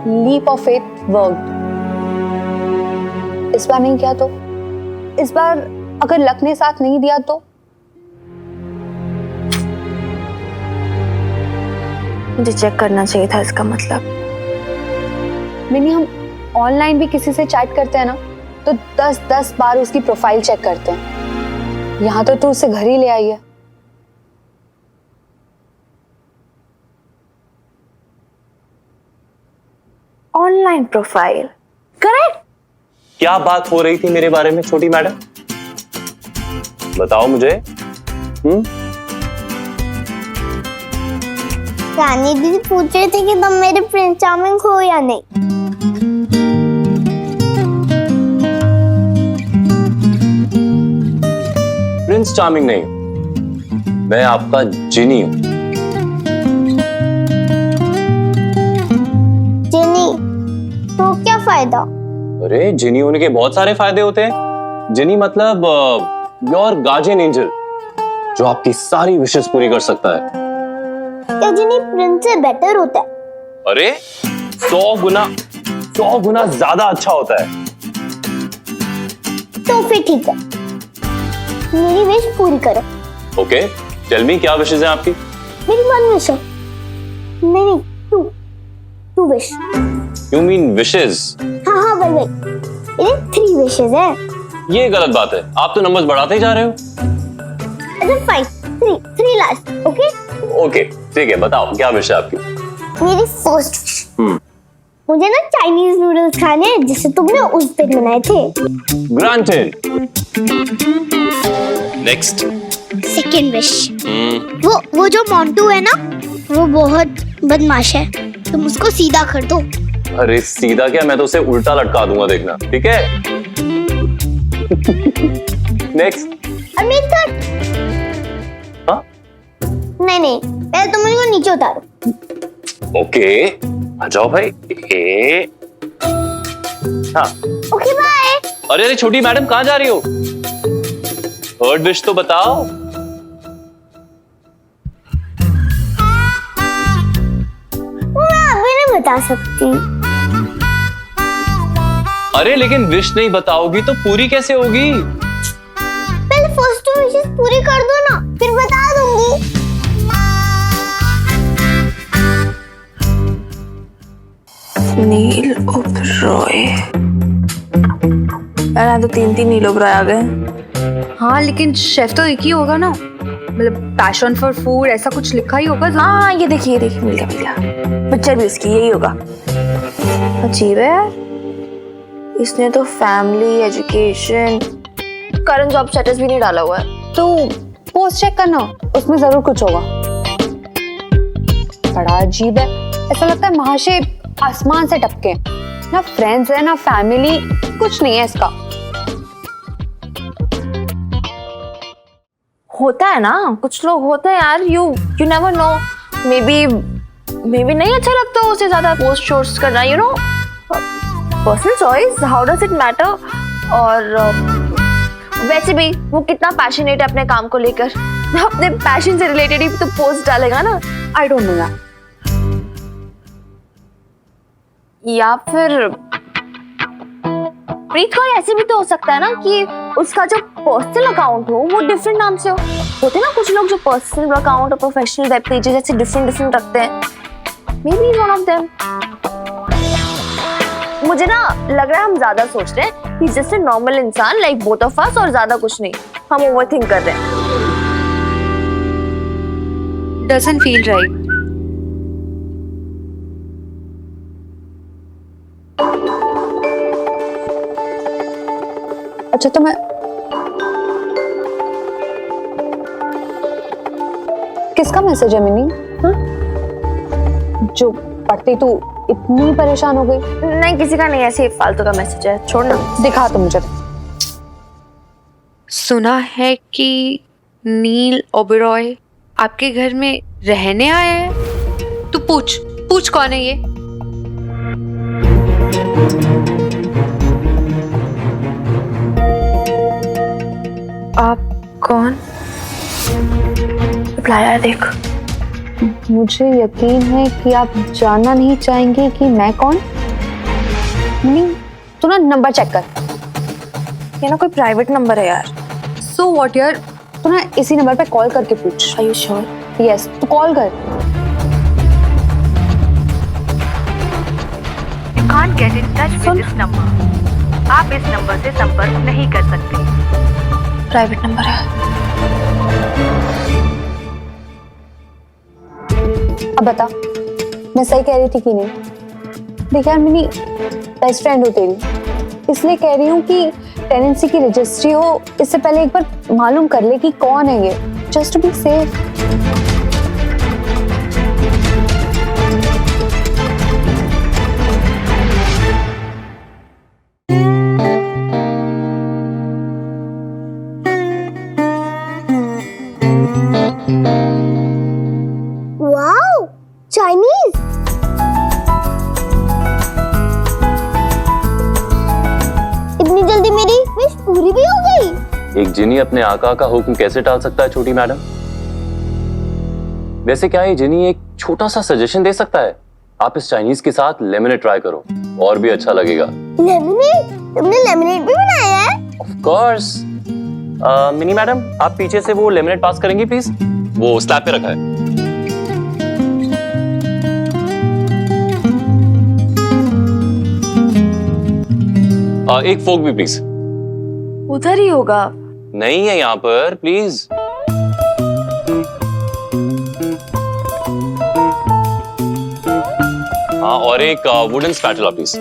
[SPEAKER 15] leap of faith worked. इस बार नहीं किया तो, इस बार अगर लक ने साथ नहीं दिया तो।
[SPEAKER 3] मुझे चेक करना चाहिए था इसका मतलब।
[SPEAKER 15] मिनी, हम ऑनलाइन भी किसी से चैट करते हैं ना तो 10-10 बार उसकी प्रोफाइल चेक करते हैं। यहाँ तो तू उसे घर ही ले आई है।
[SPEAKER 3] Online profile, correct?
[SPEAKER 4] क्या बात हो रही थी मेरे बारे में छोटी मैडम? बताओ मुझे।
[SPEAKER 6] रानी दीदी पूछ रहे थे कि तुम मेरे प्रिंस चार्मिंग हो या नहीं।
[SPEAKER 4] प्रिंस चार्मिंग नहीं हूं, मैं आपका जिनी हूं।
[SPEAKER 6] जिनी? तो क्या फायदा?
[SPEAKER 4] अरे जिनी होने के बहुत सारे फायदे होते हैं। जिनी मतलब योर गार्डियन एंजल, जो आपकी सारी विशेस पूरी कर सकता है।
[SPEAKER 6] क्या जिनी प्रिंस से बेटर होता है?
[SPEAKER 4] अरे 100 गुना ज्यादा अच्छा होता है।
[SPEAKER 6] तो फिर ठीक है, मेरी विश पूरी करो।
[SPEAKER 4] ओके, टेल मी, क्या विशेस हैं आपकी?
[SPEAKER 6] मेरी 1 विश है। नहीं, 2 विश।
[SPEAKER 4] You mean wishes?
[SPEAKER 6] हाँ वही। मेरे 3 विशेस है।
[SPEAKER 4] ये गलत बात है, आप तो नंबर्स बढ़ाते ही जा रहे हो।
[SPEAKER 6] अच्छा फाइन, 3 लास्ट। ओके
[SPEAKER 4] ओके ठीक है, बताओ क्या विश है आपकी?
[SPEAKER 6] मेरी फर्स्ट विश, मुझे ना चाइनीज नूडल्स खाने हैं जैसे तुमने उस दिन बनाए थे।
[SPEAKER 4] ग्रांटेड। नेक्स्ट।
[SPEAKER 6] सेकंड विश, वो जो मोंटू है ना, वो बहुत बदमाश है, तुम उसको सीधा कर दो।
[SPEAKER 4] अरे सीधा क्या, मैं तो उसे उल्टा लटका दूंगा, देखना, ठीक है? नेक्स्ट।
[SPEAKER 6] अभी तक नहीं, पहले तुम मुझे नीचे उतारो।
[SPEAKER 4] ओके, आ जाओ भाई। हाँ
[SPEAKER 6] ओके बाय।
[SPEAKER 4] अरे छोटी मैडम कहाँ जा रही हो? थर्ड विश तो बताओ।
[SPEAKER 6] मैं अभी नहीं बता सकती।
[SPEAKER 4] अरे लेकिन विश नहीं बताओगी तो पूरी कैसे होगी?
[SPEAKER 6] पहले फर्स्ट 2 विशेस पूरी कर दो ना, फिर बता दूंगी।
[SPEAKER 3] नील ओबरॉय। यार तो 3 नील ओबरॉय आ गए।
[SPEAKER 15] हाँ लेकिन शेफ तो एक ही होगा ना, मतलब पैशन फॉर फूड ऐसा कुछ लिखा ही होगा।
[SPEAKER 3] हाँ ये देखिए मिल गया। पिक्चर भी उसकी यही होगा। अजीब है यार, इसने तो family, education, current job status भी नहीं डाला हुआ है।
[SPEAKER 15] तो पोस्ट चेक करना, उसमें जरूर कुछ होगा। बड़ा अजीब है, ऐसा लगता है महाशय आसमान से टपके। ना फ्रेंड्स है ना फैमिली, कुछ नहीं है इसका।
[SPEAKER 3] होता है ना, कुछ लोग होते हैं यार। You never know, may be नहीं अच्छा लगता उसे ज्यादा पोस्ट शोस्ट करना, you know, personal choice, how does it matter. और वैसे भी वो कितना पैशनेट है अपने काम को लेकर, अपने पैशन से रिलेटेड ही तो पोस्ट डालेगा ना।
[SPEAKER 15] I don't know that.
[SPEAKER 3] या फिर प्रीत को ऐसे भी तो हो सकता है ना कि उसका जो पर्सनल अकाउंट हो वो डिफरेंट नाम से हो। होते ना कुछ लोग जो पर्सनल अकाउंट और प्रोफेशनल वेब पेजेस ऐसे डिफरेंट रखते हैं। May be one of them. मुझे ना लग रहा है हम ज्यादा सोच रहे हैं कि जैसे नॉर्मल इंसान लाइक बोथ ऑफ अस, और ज्यादा कुछ नहीं, हम ओवरथिंक कर रहे हैं।
[SPEAKER 15] Doesn't feel right. अच्छा तो मैं किसका मैसेज है मिनी? हाँ? जो पढ़ती तू इतनी परेशान हो गई?
[SPEAKER 3] नहीं, किसी का नहीं, ऐसे फालतू का मैसेज है, छोड़ना।
[SPEAKER 15] दिखा तो मुझे।
[SPEAKER 16] सुना है कि नील ओबेरॉय आपके घर में रहने आया है। तू पूछ पूछ कौन है ये?
[SPEAKER 3] आप कौन? रिप्लाई आया देख।
[SPEAKER 15] मुझे यकीन है कि आप जानना नहीं चाहेंगे कि मैं कौन। नहीं, तू ना नंबर चेक कर।
[SPEAKER 3] ये ना कोई प्राइवेट नंबर है यार।
[SPEAKER 15] सो व्हाट यार, तू ना इसी नंबर पे कॉल करके पूछ।
[SPEAKER 3] Are you sure?
[SPEAKER 15] यस, तू कॉल कर।
[SPEAKER 17] You can't get in touch with this number. आप इस नंबर से संपर्क नहीं कर सकते।
[SPEAKER 3] प्राइवेट नंबर है।
[SPEAKER 15] अब बता, मैं सही कह रही थी कि नहीं? देख यार, मेरी बेस्ट फ्रेंड हो तेरी, इसलिए कह रही हूँ कि टेनेंसी की रजिस्ट्री हो इससे पहले एक बार मालूम कर ले कि कौन है ये, just to be safe.
[SPEAKER 6] Wow, Chinese. इतनी जल्दी मेरी विश पूरी भी हो गई।
[SPEAKER 2] एक जिनी अपने आका का हुक्म कैसे टाल सकता है छोटी मैडम? वैसे क्या ये जिनी एक छोटा सा सजेशन दे सकता है? आप इस चाइनीज के साथ लेमनेड ट्राई करो, और भी अच्छा लगेगा।
[SPEAKER 6] लेमनेड? तुमने लेमनेड भी बनाया है?
[SPEAKER 2] Of course. मिनी मैडम, आप पीछे से वो लेमनेड पास करेंगी प्लीज? वो स्लैब पे रखा है। एक फोक भी प्लीज।
[SPEAKER 3] उधर ही होगा।
[SPEAKER 2] नहीं है यहाँ पर, प्लीज। हाँ, और एक वुडन स्पैटुला प्लीज।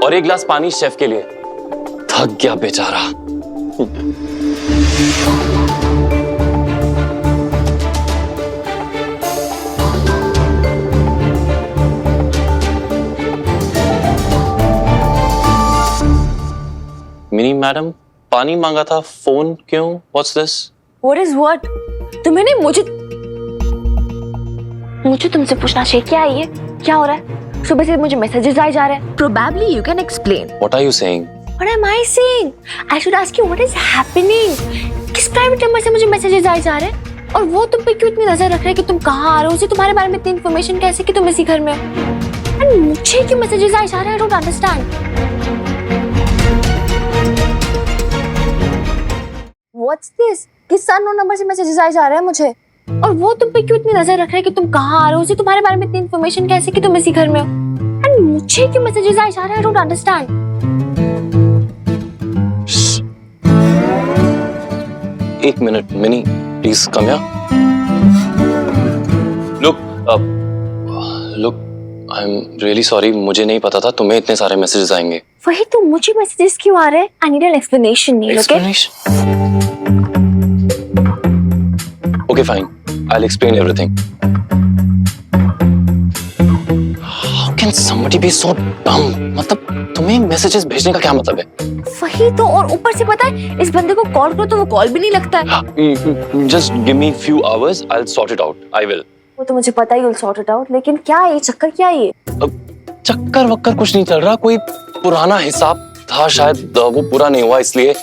[SPEAKER 2] और एक गिलास पानी शेफ के लिए। थक गया बेचारा। मिनी मैडम, पानी मांगा था, फोन क्यों? What's this?
[SPEAKER 3] What is what? तुम्हें नहीं, मुझे तुमसे पूछना चाहिए, क्या है ये? क्या हो रहा है? सुबह से मुझे मैसेजेस आए जा रहे हैं। Probably you can explain.
[SPEAKER 2] What are you saying?
[SPEAKER 3] What am I saying? I should ask you what is happening? किस प्राइवेट नंबर से मुझे मैसेजेस आए जा रहे हैं? और वो तुम पे क्यों इतनी नजर रख रहे हैं कि तुम कहाँ आ रहे हो? उसे तुम्हारे बारे में इतनी इन्फॉर्मेशन कैसे कि तुम इसी घर में हो? And मुझे क्यों मैसेजेस आए जा रहे हैं? I don't understand. What's this? किस अननोन नंबर से मैसेजेस आए जा रहे हैं मुझे? और वो तुम पे क्यों इतनी नजर रख रहे हैं कि तुम कहाँ आ रहे हो? उसे तुम्हारे बारे में इतनी इन्फॉर्मेशन कैसे कि तुम इसी घर में हो? And मुझे क्यों मैसेजेस आए जा रहे हैं? I don't understand.
[SPEAKER 2] एक minute mini, please come here. Look, I am really sorry, मुझे नहीं पता था तुम्हें इतने सारे मैसेजेस आएंगे।
[SPEAKER 3] वही तो, मुझे मैसेजेस क्यों आ रहे हैं? I need an explanation, Neil, okay?
[SPEAKER 2] Okay, fine. I'll explain everything. How can somebody be so dumb? मतलब तुम्हें मैसेजेस भेजने का क्या मतलब है?
[SPEAKER 3] वही तो, और ऊपर से पता है, इस बंदे को कॉल करो तो वो कॉल भी नहीं लगता है।
[SPEAKER 2] Just give me few hours. I'll sort it out. I will.
[SPEAKER 3] वो तो मुझे पता ही, you'll sort it out, लेकिन क्या है ये चक्कर? क्या है ये?
[SPEAKER 2] चक्कर वक्कर कुछ नहीं चल रहा, कोई पुराना हिसाब था शायद, वो पूरा नहीं हुआ, इसलिए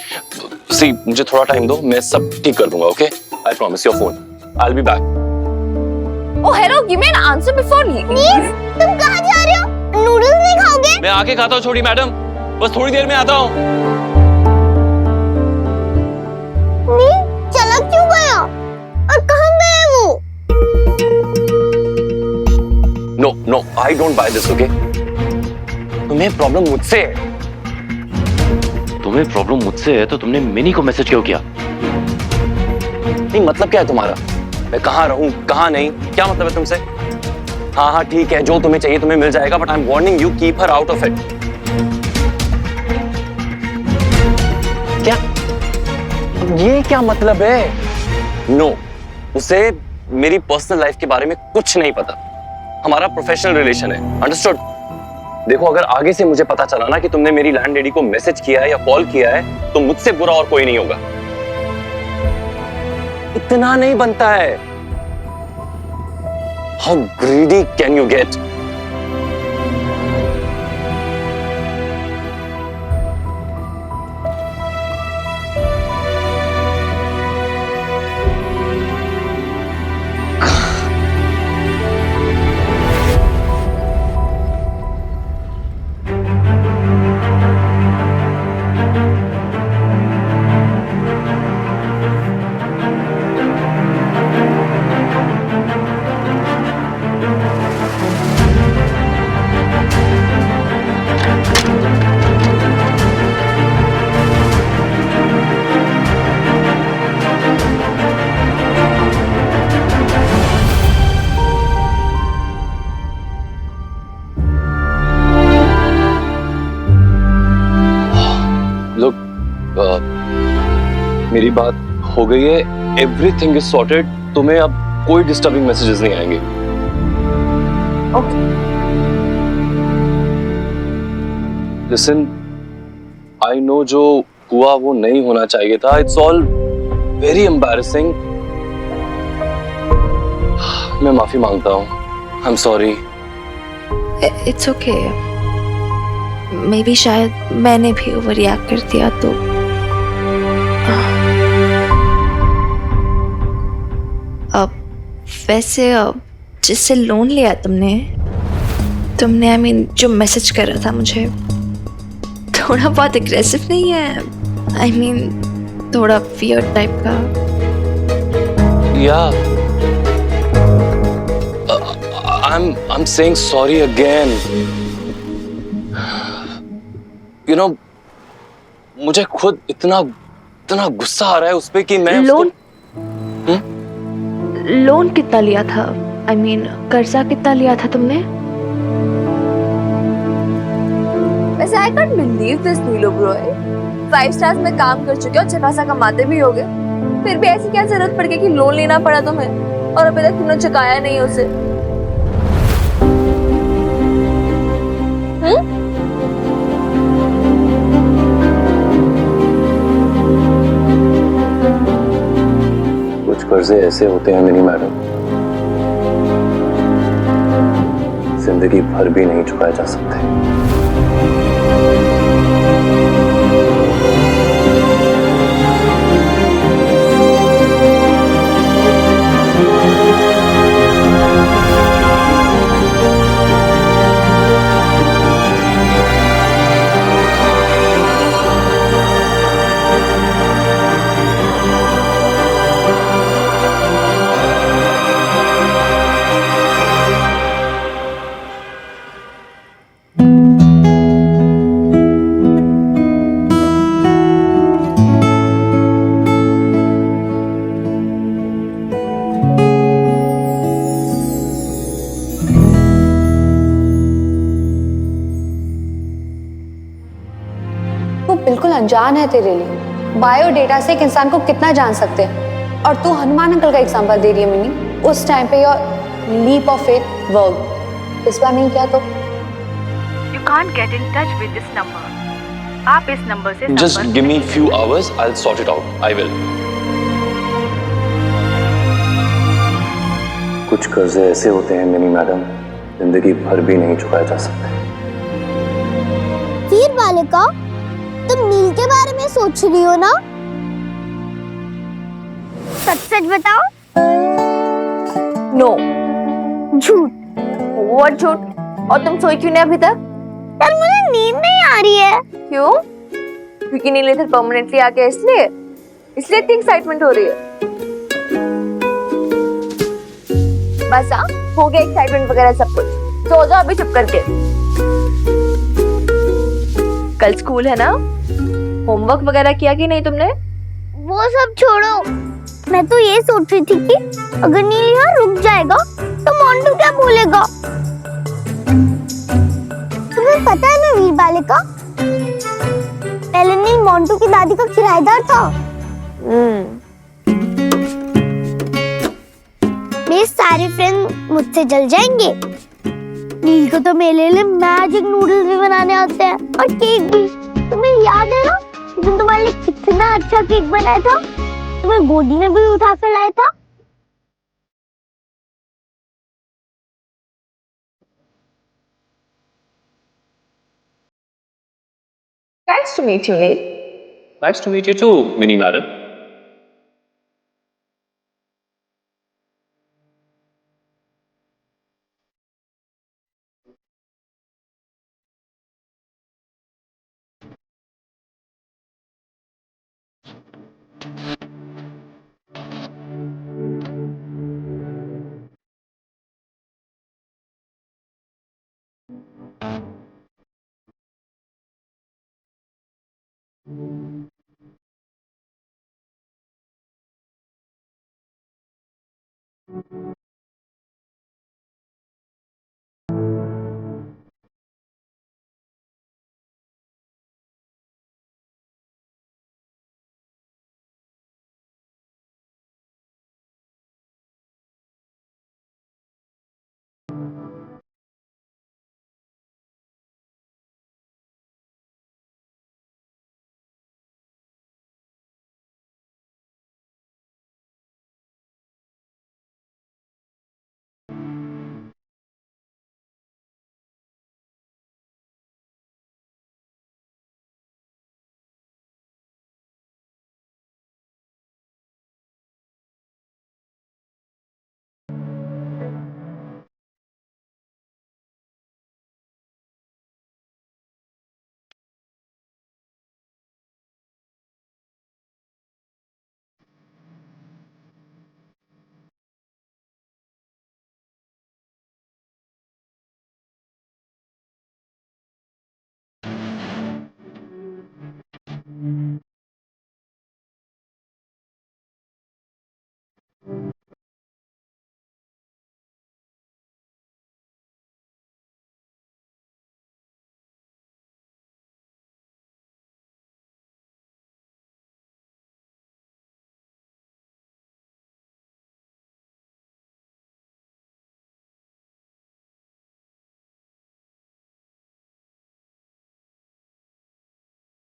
[SPEAKER 2] सी मुझे थोड़ा टाइम दो, मैं सब ठीक कर दूंगा। Okay, I promise. Your phone, I will be back.
[SPEAKER 3] Oh hello, give me an answer before leaving.
[SPEAKER 6] नील, तुम कहाँ जा रहे हो? नूडल्स नहीं खाओगे?
[SPEAKER 2] मैं आके खाता हूँ छोटी मैडम, बस थोड़ी देर में आता हूँ।
[SPEAKER 6] नील, चला क्यों गया? और कहाँ गए वो?
[SPEAKER 2] No, I don't buy this, okay? तुम्हें प्रॉब्लम मुझसे है। तुम्हें प्रॉब्लम मुझसे है तो तुमने मिनी को मैसेज क्यों किया? नहीं, मतलब क्या है तुम्हारा? मैं कहाँ रहूं, कहाँ नहीं, क्या मतलब है तुमसे?
[SPEAKER 4] हाँ हाँ ठीक है, जो तुम्हें चाहिए तुम्हें मिल जाएगा, but I am warning you, keep her out of it. क्या ये क्या मतलब है? नो, उसे मेरी पर्सनल लाइफ के बारे में कुछ नहीं पता। हमारा प्रोफेशनल रिलेशन है, अंडरस्टूड? देखो, अगर आगे से मुझे पता चला ना कि तुमने मेरी लैंडलेडी को मैसेज किया है या कॉल किया है, तो मुझसे बुरा और कोई नहीं होगा। इतना नहीं बनता है। How greedy can you get? मेरी बात हो गई है, एवरीथिंग इज सॉर्टेड, तुम्हें अब कोई डिस्टर्बिंग मैसेजेस नहीं आएंगे।
[SPEAKER 3] ओके।
[SPEAKER 2] लिसन, आई नो जो हुआ वो नहीं होना चाहिए था, इट्स ऑल वेरी एम्बैरेसिंग। मैं माफी मांगता हूँ, I am sorry.
[SPEAKER 3] It's okay. May be शायद मैंने भी ओवर रिएक्ट कर दिया तो। अब वैसे जिससे लोन लिया तुमने आई मीन जो मैसेज कर रहा था मुझे, थोड़ा बहुत एग्रेसिव नहीं है? आई मीन थोड़ा वियर्ड टाइप का।
[SPEAKER 2] या I'm saying sorry again. You know, मुझे खुद इतना गुस्सा आ रहा है उस पे कि मैं
[SPEAKER 3] लोन कितना लिया था? आई मीन कर्जा कितना लिया था तुमने? वैसे I can't believe this Neel Oberoi. 5 stars में काम कर चुके हो, अच्छा खासा कमाते भी होगे, फिर भी ऐसी क्या जरूरत पड़ गई कि लोन लेना पड़ा तुम्हें और अभी तक तुमने चुकाया नहीं उसे?
[SPEAKER 2] कुछ कर्जे ऐसे होते हैं मेरी मैडम, जिंदगी भर भी नहीं चुकाए जा सकते।
[SPEAKER 15] बिल्कुल अनजान है तेरे लिए। बायोडेटा से एक इंसान को कितना जान सकते हैं, और तू हनुमान अंकल का एग्जांपल दे रही है मिनी। उस टाइम पे your leap of faith work, इस बार नहीं किया तो?
[SPEAKER 17] You can't get in touch with this number. आप इस नंबर से
[SPEAKER 2] Just give me few hours, I'll sort it out. I will. कुछ कर्जे ऐसे होते हैं मेरी मैडम, जिंदगी भर भी नहीं चुकाए जा सकते।
[SPEAKER 6] फिर बालिका, तुम नील के बारे में सोच रही हो ना? सच सच बताओ।
[SPEAKER 3] नो।
[SPEAKER 6] झूठ।
[SPEAKER 3] व्हाट झूठ? और तुम सोई क्यों नहीं अभी तक?
[SPEAKER 6] यार मुझे नींद नहीं आ रही है।
[SPEAKER 3] क्यों? क्योंकि नील इधर परमानेंटली आ गया इसलिए इतनी एक्साइटमेंट हो रही है? बस हो गया एक्साइटमेंट वगैरह सब कुछ, सो जाओ अभी चुप करके। कल स्कूल है ना, होमवर्क वगैरह किया कि नहीं तुमने?
[SPEAKER 6] वो सब छोड़ो, मैं तो ये सोच रही थी कि अगर नील यहाँ रुक जाएगा तो मोंटू क्या बोलेगा? तुम्हें पता है ना वीर बालिका, पहले नील मोंटू की दादी का किराएदार था। मेरे सारे फ्रेंड मुझसे जल जाएंगे। नील को तो मेरे लिए मैजिक नूडल्स भी बनाने आते हैं और केक भी। तुम्हें याद है ना उस दिन तुम्हारे लिए कितना अच्छा केक बनाया था? तुम्हें गोदी में भी उठा कर लाया था।
[SPEAKER 18] Nice to meet you, Neil.
[SPEAKER 2] Nice to meet you too, Minnie madam.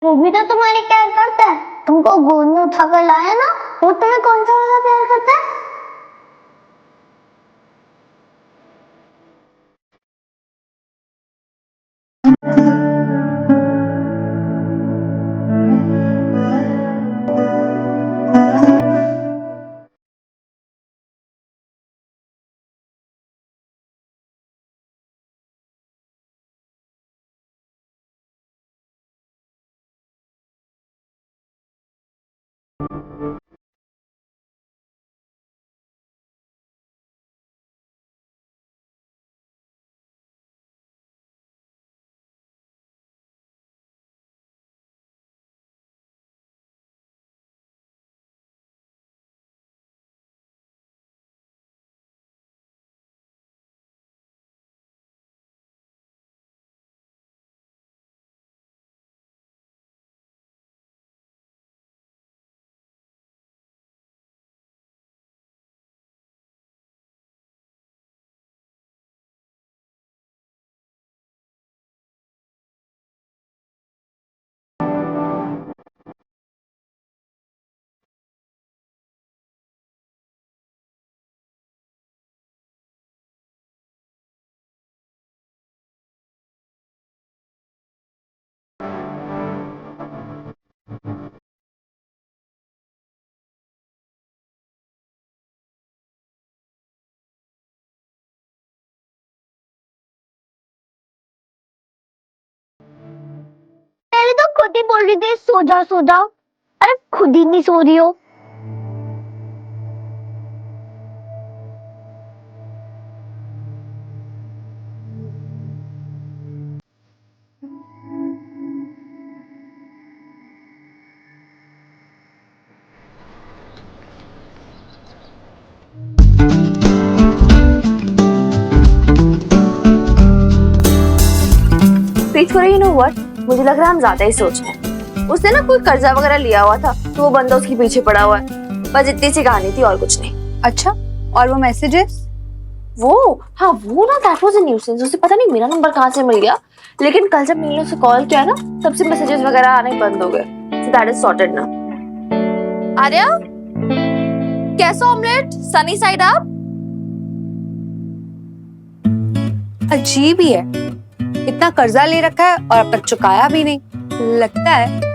[SPEAKER 6] वो भी तो तुम्हारी प्यार करता है। तुमको गोद में उठाकर लाया ना, वो तुम्हें कौन सा वाला प्यार करता है? पहले तो खुद ही बोल रही थी सो जाओ सो जाओ, अरे खुद ही नहीं सो रही हो।
[SPEAKER 3] छोड़ो, यू नो व्हाट, मुझे लग रहा है हम ज्यादा ही सोच रहे हैं। उसने ना कोई कर्जा वगैरह लिया हुआ था तो वो बंदा उसके पीछे पड़ा हुआ है, बस इतनी सी कहानी थी और कुछ नहीं।
[SPEAKER 15] अच्छा, और वो मैसेजेस?
[SPEAKER 3] वो हाँ, वो ना दैट वाज अ न्यूसेंस। उसे पता नहीं मेरा नंबर कहाँ से मिल गया, लेकिन कल जब नील ने उसे कॉल किया ना तब से मैसेजेस वगैरह आने बंद हो गए। सो दैट इज सॉर्टेड ना। आर्या, कैसा ऑमलेट? Sunny side up?
[SPEAKER 15] अजीब ही है, इतना कर्जा ले रखा है और अब तक चुकाया भी नहीं। लगता है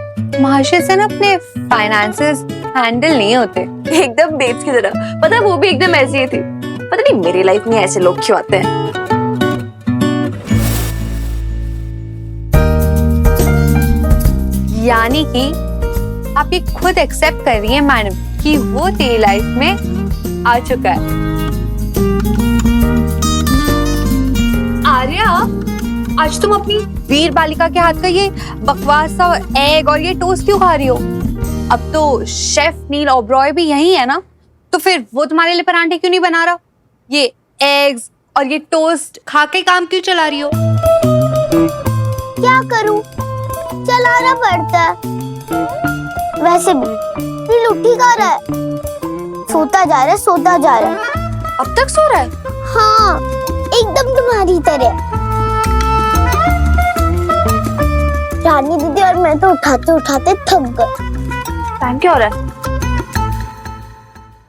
[SPEAKER 15] महाशय से ना अपने फाइनेंसेस हैंडल नहीं होते।
[SPEAKER 3] एकदम बेब्स की तरह। पता है वो भी एकदम ऐसी ही थी। पता नहीं मेरी लाइफ में ऐसे लोग क्यों आते हैं।
[SPEAKER 15] यानी कि आप ये खुद एक्सेप्ट कर रही हैं मैडम कि वो तेरी लाइफ में आ चुका है। आर्या, आज तुम अपनी वीर बालिका के हाथ का ये बकवास सा एग और ये टोस्ट क्यों खा रही हो? अब तो शेफ नील ओबरॉय भी यही है ना, तो फिर वो तुम्हारे लिए परांठे क्यों नहीं बना रहा? ये एग्स और ये टोस्ट खा के काम क्यों चला रही हो?
[SPEAKER 6] क्या करूं, चलाना पड़ता है। वैसे भी नील उठ ही कहाँ रहा है, सोता जा रहा है, सोता जा रहा है।
[SPEAKER 3] अब तक सो रहा है?
[SPEAKER 6] हाँ, एकदम तुम्हारी तरह। रानी दीदी और मैं तो उठाते उठाते थक गए।
[SPEAKER 3] टाइम क्या हो रहा है?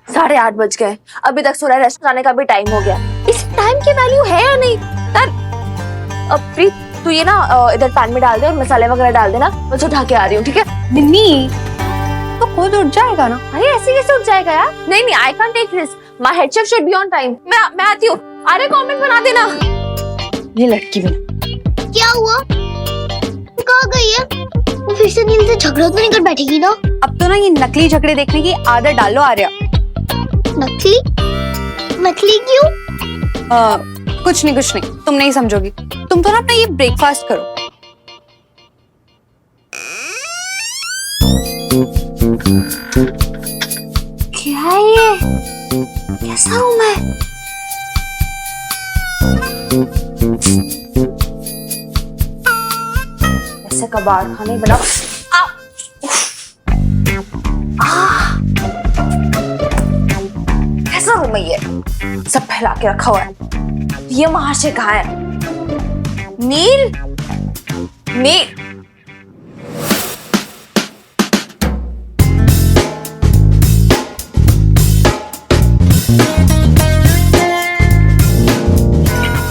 [SPEAKER 3] 8:30 बज गए, अभी तक सो रहा है। रेस्टोरेंट जाने का भी टाइम हो गया। इस टाइम की वैल्यू है या नहीं यार? अब प्रीत, तू ये ना इधर पैन में डाल दे और मसाले वगैरह डाल देना, मैं उठा के आ रही हूँ, ठीक है?
[SPEAKER 15] निन्नी, तो खुद उठ जाएगा ना?
[SPEAKER 3] अरे ऐसे कैसे उठ जाएगा यार? नहीं नहीं, I can't take risk. My head chef should be on time. मैं आती हूँ। अरे कमेंट बना देना।
[SPEAKER 15] ये लड़की भी।
[SPEAKER 6] क्या हुआ, कहाँ गई है? वो फिर से नील से झगड़ा तो नहीं कर बैठेगी ना?
[SPEAKER 15] अब तो ना ये नकली झगड़े देखने की आदत डालो आर्या।
[SPEAKER 6] नकली? नकली क्यों?
[SPEAKER 15] कुछ नहीं, तुम नहीं समझोगी। तुम तो ना अपना ये ब्रेकफास्ट करो।
[SPEAKER 3] क्या है ये? कैसा हूँ मैं? ऐसे कबाड़ खाने बना। कैसा हूँ मैं? ये सब फैला के रखा हुआ है। ये महाशय कहाँ है? नील, नील,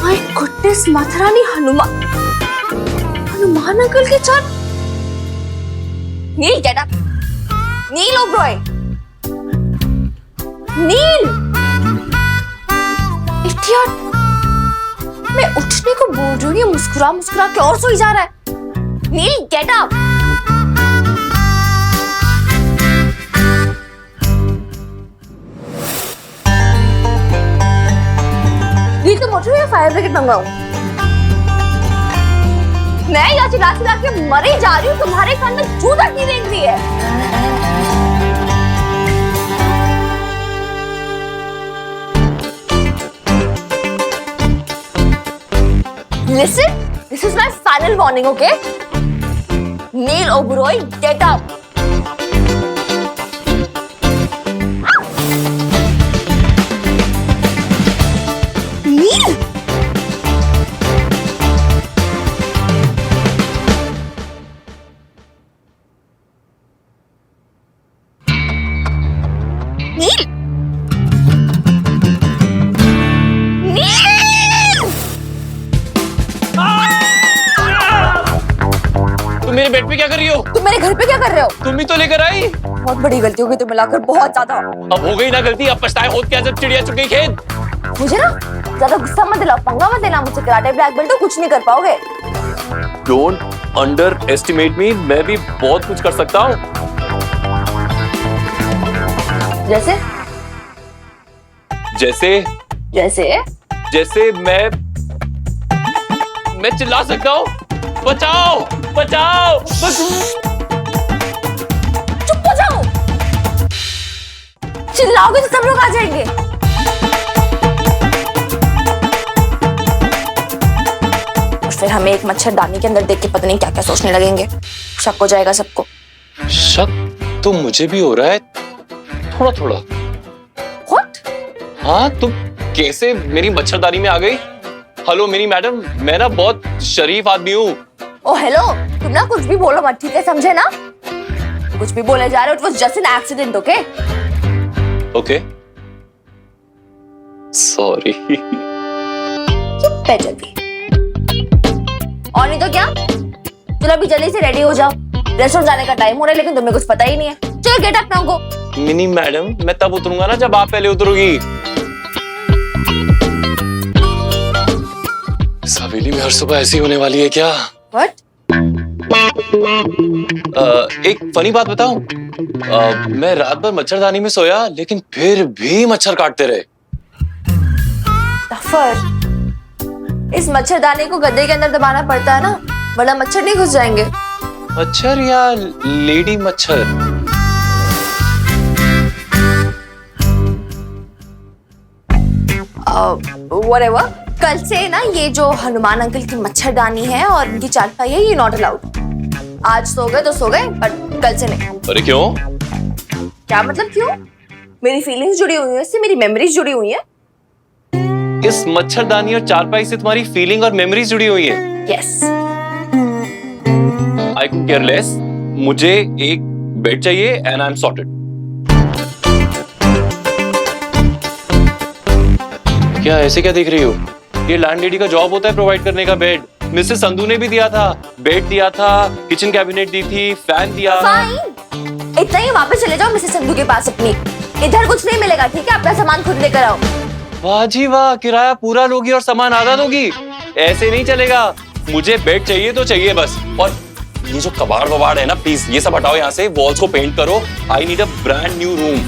[SPEAKER 3] my goodness, Mata Rani, Hanuman uncle के साथ। नील, गेट अप। नील ओबरॉय, नील, इडियट। मैं उठने को बोल रही हूँ, ये मुस्कुरा मुस्कुरा के और सोई जा रहा है। नील, गेट अप। नील, तुम उठ रही हो? फायर ब्रिगेड मंगाऊं? मैं यहाँ चिल्ला चिल्ला के मर ही जा रही हूँ, तुम्हारे कान में जू तक नहीं रेंग रही है। Listen, this is my final warning, okay? Neil Oberoi, get up. Neil! Neil!
[SPEAKER 4] तुम मेरे बेड पे क्या कर रही हो?
[SPEAKER 3] तुम मेरे घर पे क्या कर रहे हो?
[SPEAKER 4] तुम ही तो लेकर आई।
[SPEAKER 3] बहुत बड़ी गलती हो गई तुम्हें लाकर, बहुत ज्यादा।
[SPEAKER 4] अब हो गई ना गलती, अब पछताए होत क्या जब चिड़िया चुग गई खेत।
[SPEAKER 3] मुझे ना ज्यादा गुस्सा मत दिलाओ, पंगा मत देना मुझसे। कराटे ब्लैक बेल्ट तो कुछ नहीं कर पाओगे।
[SPEAKER 4] डोंट अंडर एस्टिमेट मी, मैं भी बहुत कुछ कर सकता हूँ।
[SPEAKER 3] जैसे?
[SPEAKER 4] जैसे
[SPEAKER 3] जैसे
[SPEAKER 4] जैसे मैं चिल्ला सकता हूँ, बचाओ बचाओ।
[SPEAKER 3] चुप हो जाओ, चिल्लाओगे तो सब लोग आ जाएंगे। फिर हमें एक मच्छरदानी के अंदर देख के पता नहीं क्या क्या सोचने लगेंगे। शक हो जाएगा सबको।
[SPEAKER 4] शक तो मुझे भी हो रहा है थोड़ा थोड़ा।
[SPEAKER 3] What?
[SPEAKER 4] हाँ, तुम कैसे मेरी मच्छरदानी में आ गई? हेलो मेरी मैडम, मैं ना बहुत शरीफ आदमी हूँ।
[SPEAKER 3] ओ हेलो, तुम ना कुछ भी बोलो मत, ठीक है? समझे ना? कुछ भी बोले जा रहे हो। It was just an accident, okay?
[SPEAKER 4] Okay, sorry.
[SPEAKER 3] Better भी। और नहीं तो क्या? चलो अभी जल्दी से रेडी हो जाओ, रेस्टोरेंट जाने का टाइम हो रहा है, लेकिन तुम्हें कुछ पता ही नहीं है। चलो गेट अप नाउ, गो।
[SPEAKER 4] मिनी मैडम, मैं तब उतरूंगा ना जब आप पहले उतरोगी। इस हवेली में हर सुबह ऐसी होने वाली है क्या?
[SPEAKER 3] What?
[SPEAKER 4] एक फनी बात बताऊं? मैं रात भर मच्छरदानी में सोया, लेकिन फिर भी मच्छर काटते रहे।
[SPEAKER 3] इस मच्छरदानी को गद्दे के अंदर दबाना पड़ता है ना, वरना मच्छर नहीं घुस जाएंगे।
[SPEAKER 4] मच्छर या लेडी मच्छर?
[SPEAKER 3] whatever, कल से ना ये जो हनुमान अंकल की मच्छरदानी है और उनकी चारपाई है, ये नॉट अलाउड। आज सो गए तो सो गए, पर कल से नहीं।
[SPEAKER 4] अरे क्यों?
[SPEAKER 3] क्या मतलब क्यों? मेरी फीलिंग्स जुड़ी हुई है इससे, मेरी मेमोरीज जुड़ी हुई है।
[SPEAKER 4] इस मच्छरदानी और चारपाई से तुम्हारी फीलिंग और मेमोरीज जुड़ी हुई है?
[SPEAKER 3] Yes.
[SPEAKER 4] I could care less. मुझे एक बेड चाहिए एंड आई एम सॉर्टेड। क्या ऐसे क्या देख रही हो? ये लैंडलेडी का जॉब होता है प्रोवाइड करने का बेड। मिसेस संधू ने भी दिया था, बेड दिया था, किचन कैबिनेट दी थी, फैन दिया।
[SPEAKER 3] फाइन, इतना ही वापस चले जाओ मिसेस संधू के पास अपनी। इधर कुछ नहीं मिलेगा, ठीक है? अपना सामान खुद लेकर आओ।
[SPEAKER 4] वाह जी वाह, किराया पूरा लोगी और सामान आधा दोगी? ऐसे नहीं चलेगा। मुझे बेड चाहिए तो चाहिए बस। और ये जो कबाड़ वबाड़ है ना, प्लीज ये सब हटाओ यहाँ से। वॉल्स को पेंट करो। I need a brand new room.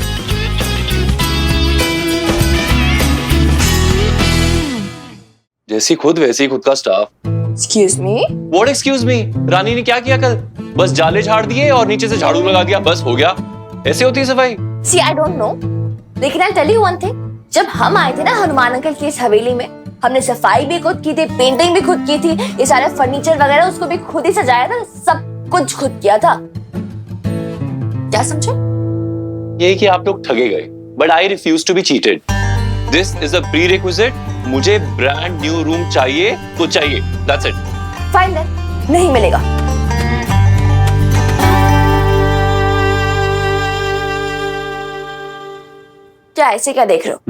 [SPEAKER 4] जैसी खुद वैसी ही खुद का staff.
[SPEAKER 3] Excuse me?
[SPEAKER 4] What excuse me? रानी ने क्या किया कल? बस जाले झाड़ दिए और नीचे से झाड़ू लगा दिया, बस हो गया। ऐसे होती है सफाई?
[SPEAKER 3] See, I don't know, लेकिन I'll tell you one thing. जब हम आए थे ना हनुमान अंकल की इस हवेली में, हमने सफाई भी खुद की थी, पेंटिंग भी खुद की थी, ये सारे फर्नीचर वगैरह उसको भी खुद ही सजाया था, सब कुछ खुद किया था। क्या समझे?
[SPEAKER 4] यही कि आप लोग ठगे गए, but I refuse to be cheated. This is a prerequisite. मुझे ब्रांड न्यू रूम चाहिए तो चाहिए, दैट्स इट।
[SPEAKER 3] फाइन देन, नहीं मिलेगा। क्या ऐसे क्या देख रहे हो?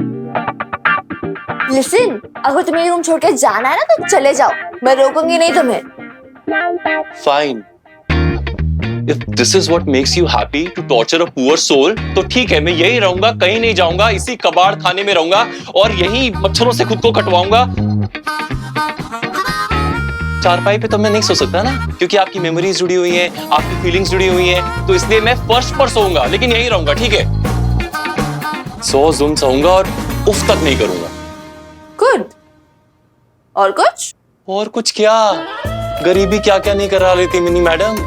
[SPEAKER 3] लिसन, अगर तुम्हें ये रूम छोड़ के जाना है ना तो चले जाओ, मैं रोकूंगी नहीं तुम्हें।
[SPEAKER 4] Fine, if this is what makes you happy to torture a poor soul, तो ठीक है, मैं यही रहूंगा, कहीं नहीं जाऊंगा, इसी कबाड़ खाने में रहूंगा और यही मच्छरों से खुद को कटवाऊंगा। चारपाई पे तो मैं नहीं सो सकता ना, क्योंकि आपकी मेमोरीज जुड़ी हुई हैं, आपकी फीलिंग्स जुड़ी हुई हैं, तो इसलिए मैं फर्श पर सोऊंगा, लेकिन यही रहूंगा, ठीक है? सो जुम सोऊंगा और उफ तक नहीं करूंगा।
[SPEAKER 3] गुड। और कुछ?
[SPEAKER 4] और कुछ क्या? गरीबी क्या क्या नहीं करा लेती मिनी मैडम।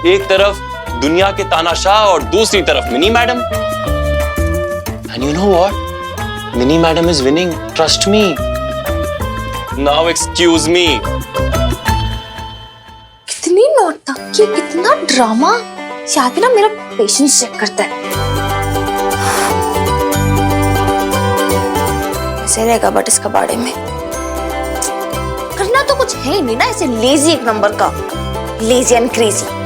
[SPEAKER 4] एक तरफ दुनिया के तानाशाह और दूसरी तरफ mini madam. And you know what? Mini madam is winning, trust me. Now excuse me.
[SPEAKER 3] कितनी नौटंकी, कितना ड्रामा। शायद ना मेरा पेशेंस चेक करता है। ऐसे रहेगा बट इसका बारे में करना तो कुछ है नहीं ना, ऐसे लेजी एक नंबर का, लेजी एंड क्रेजी।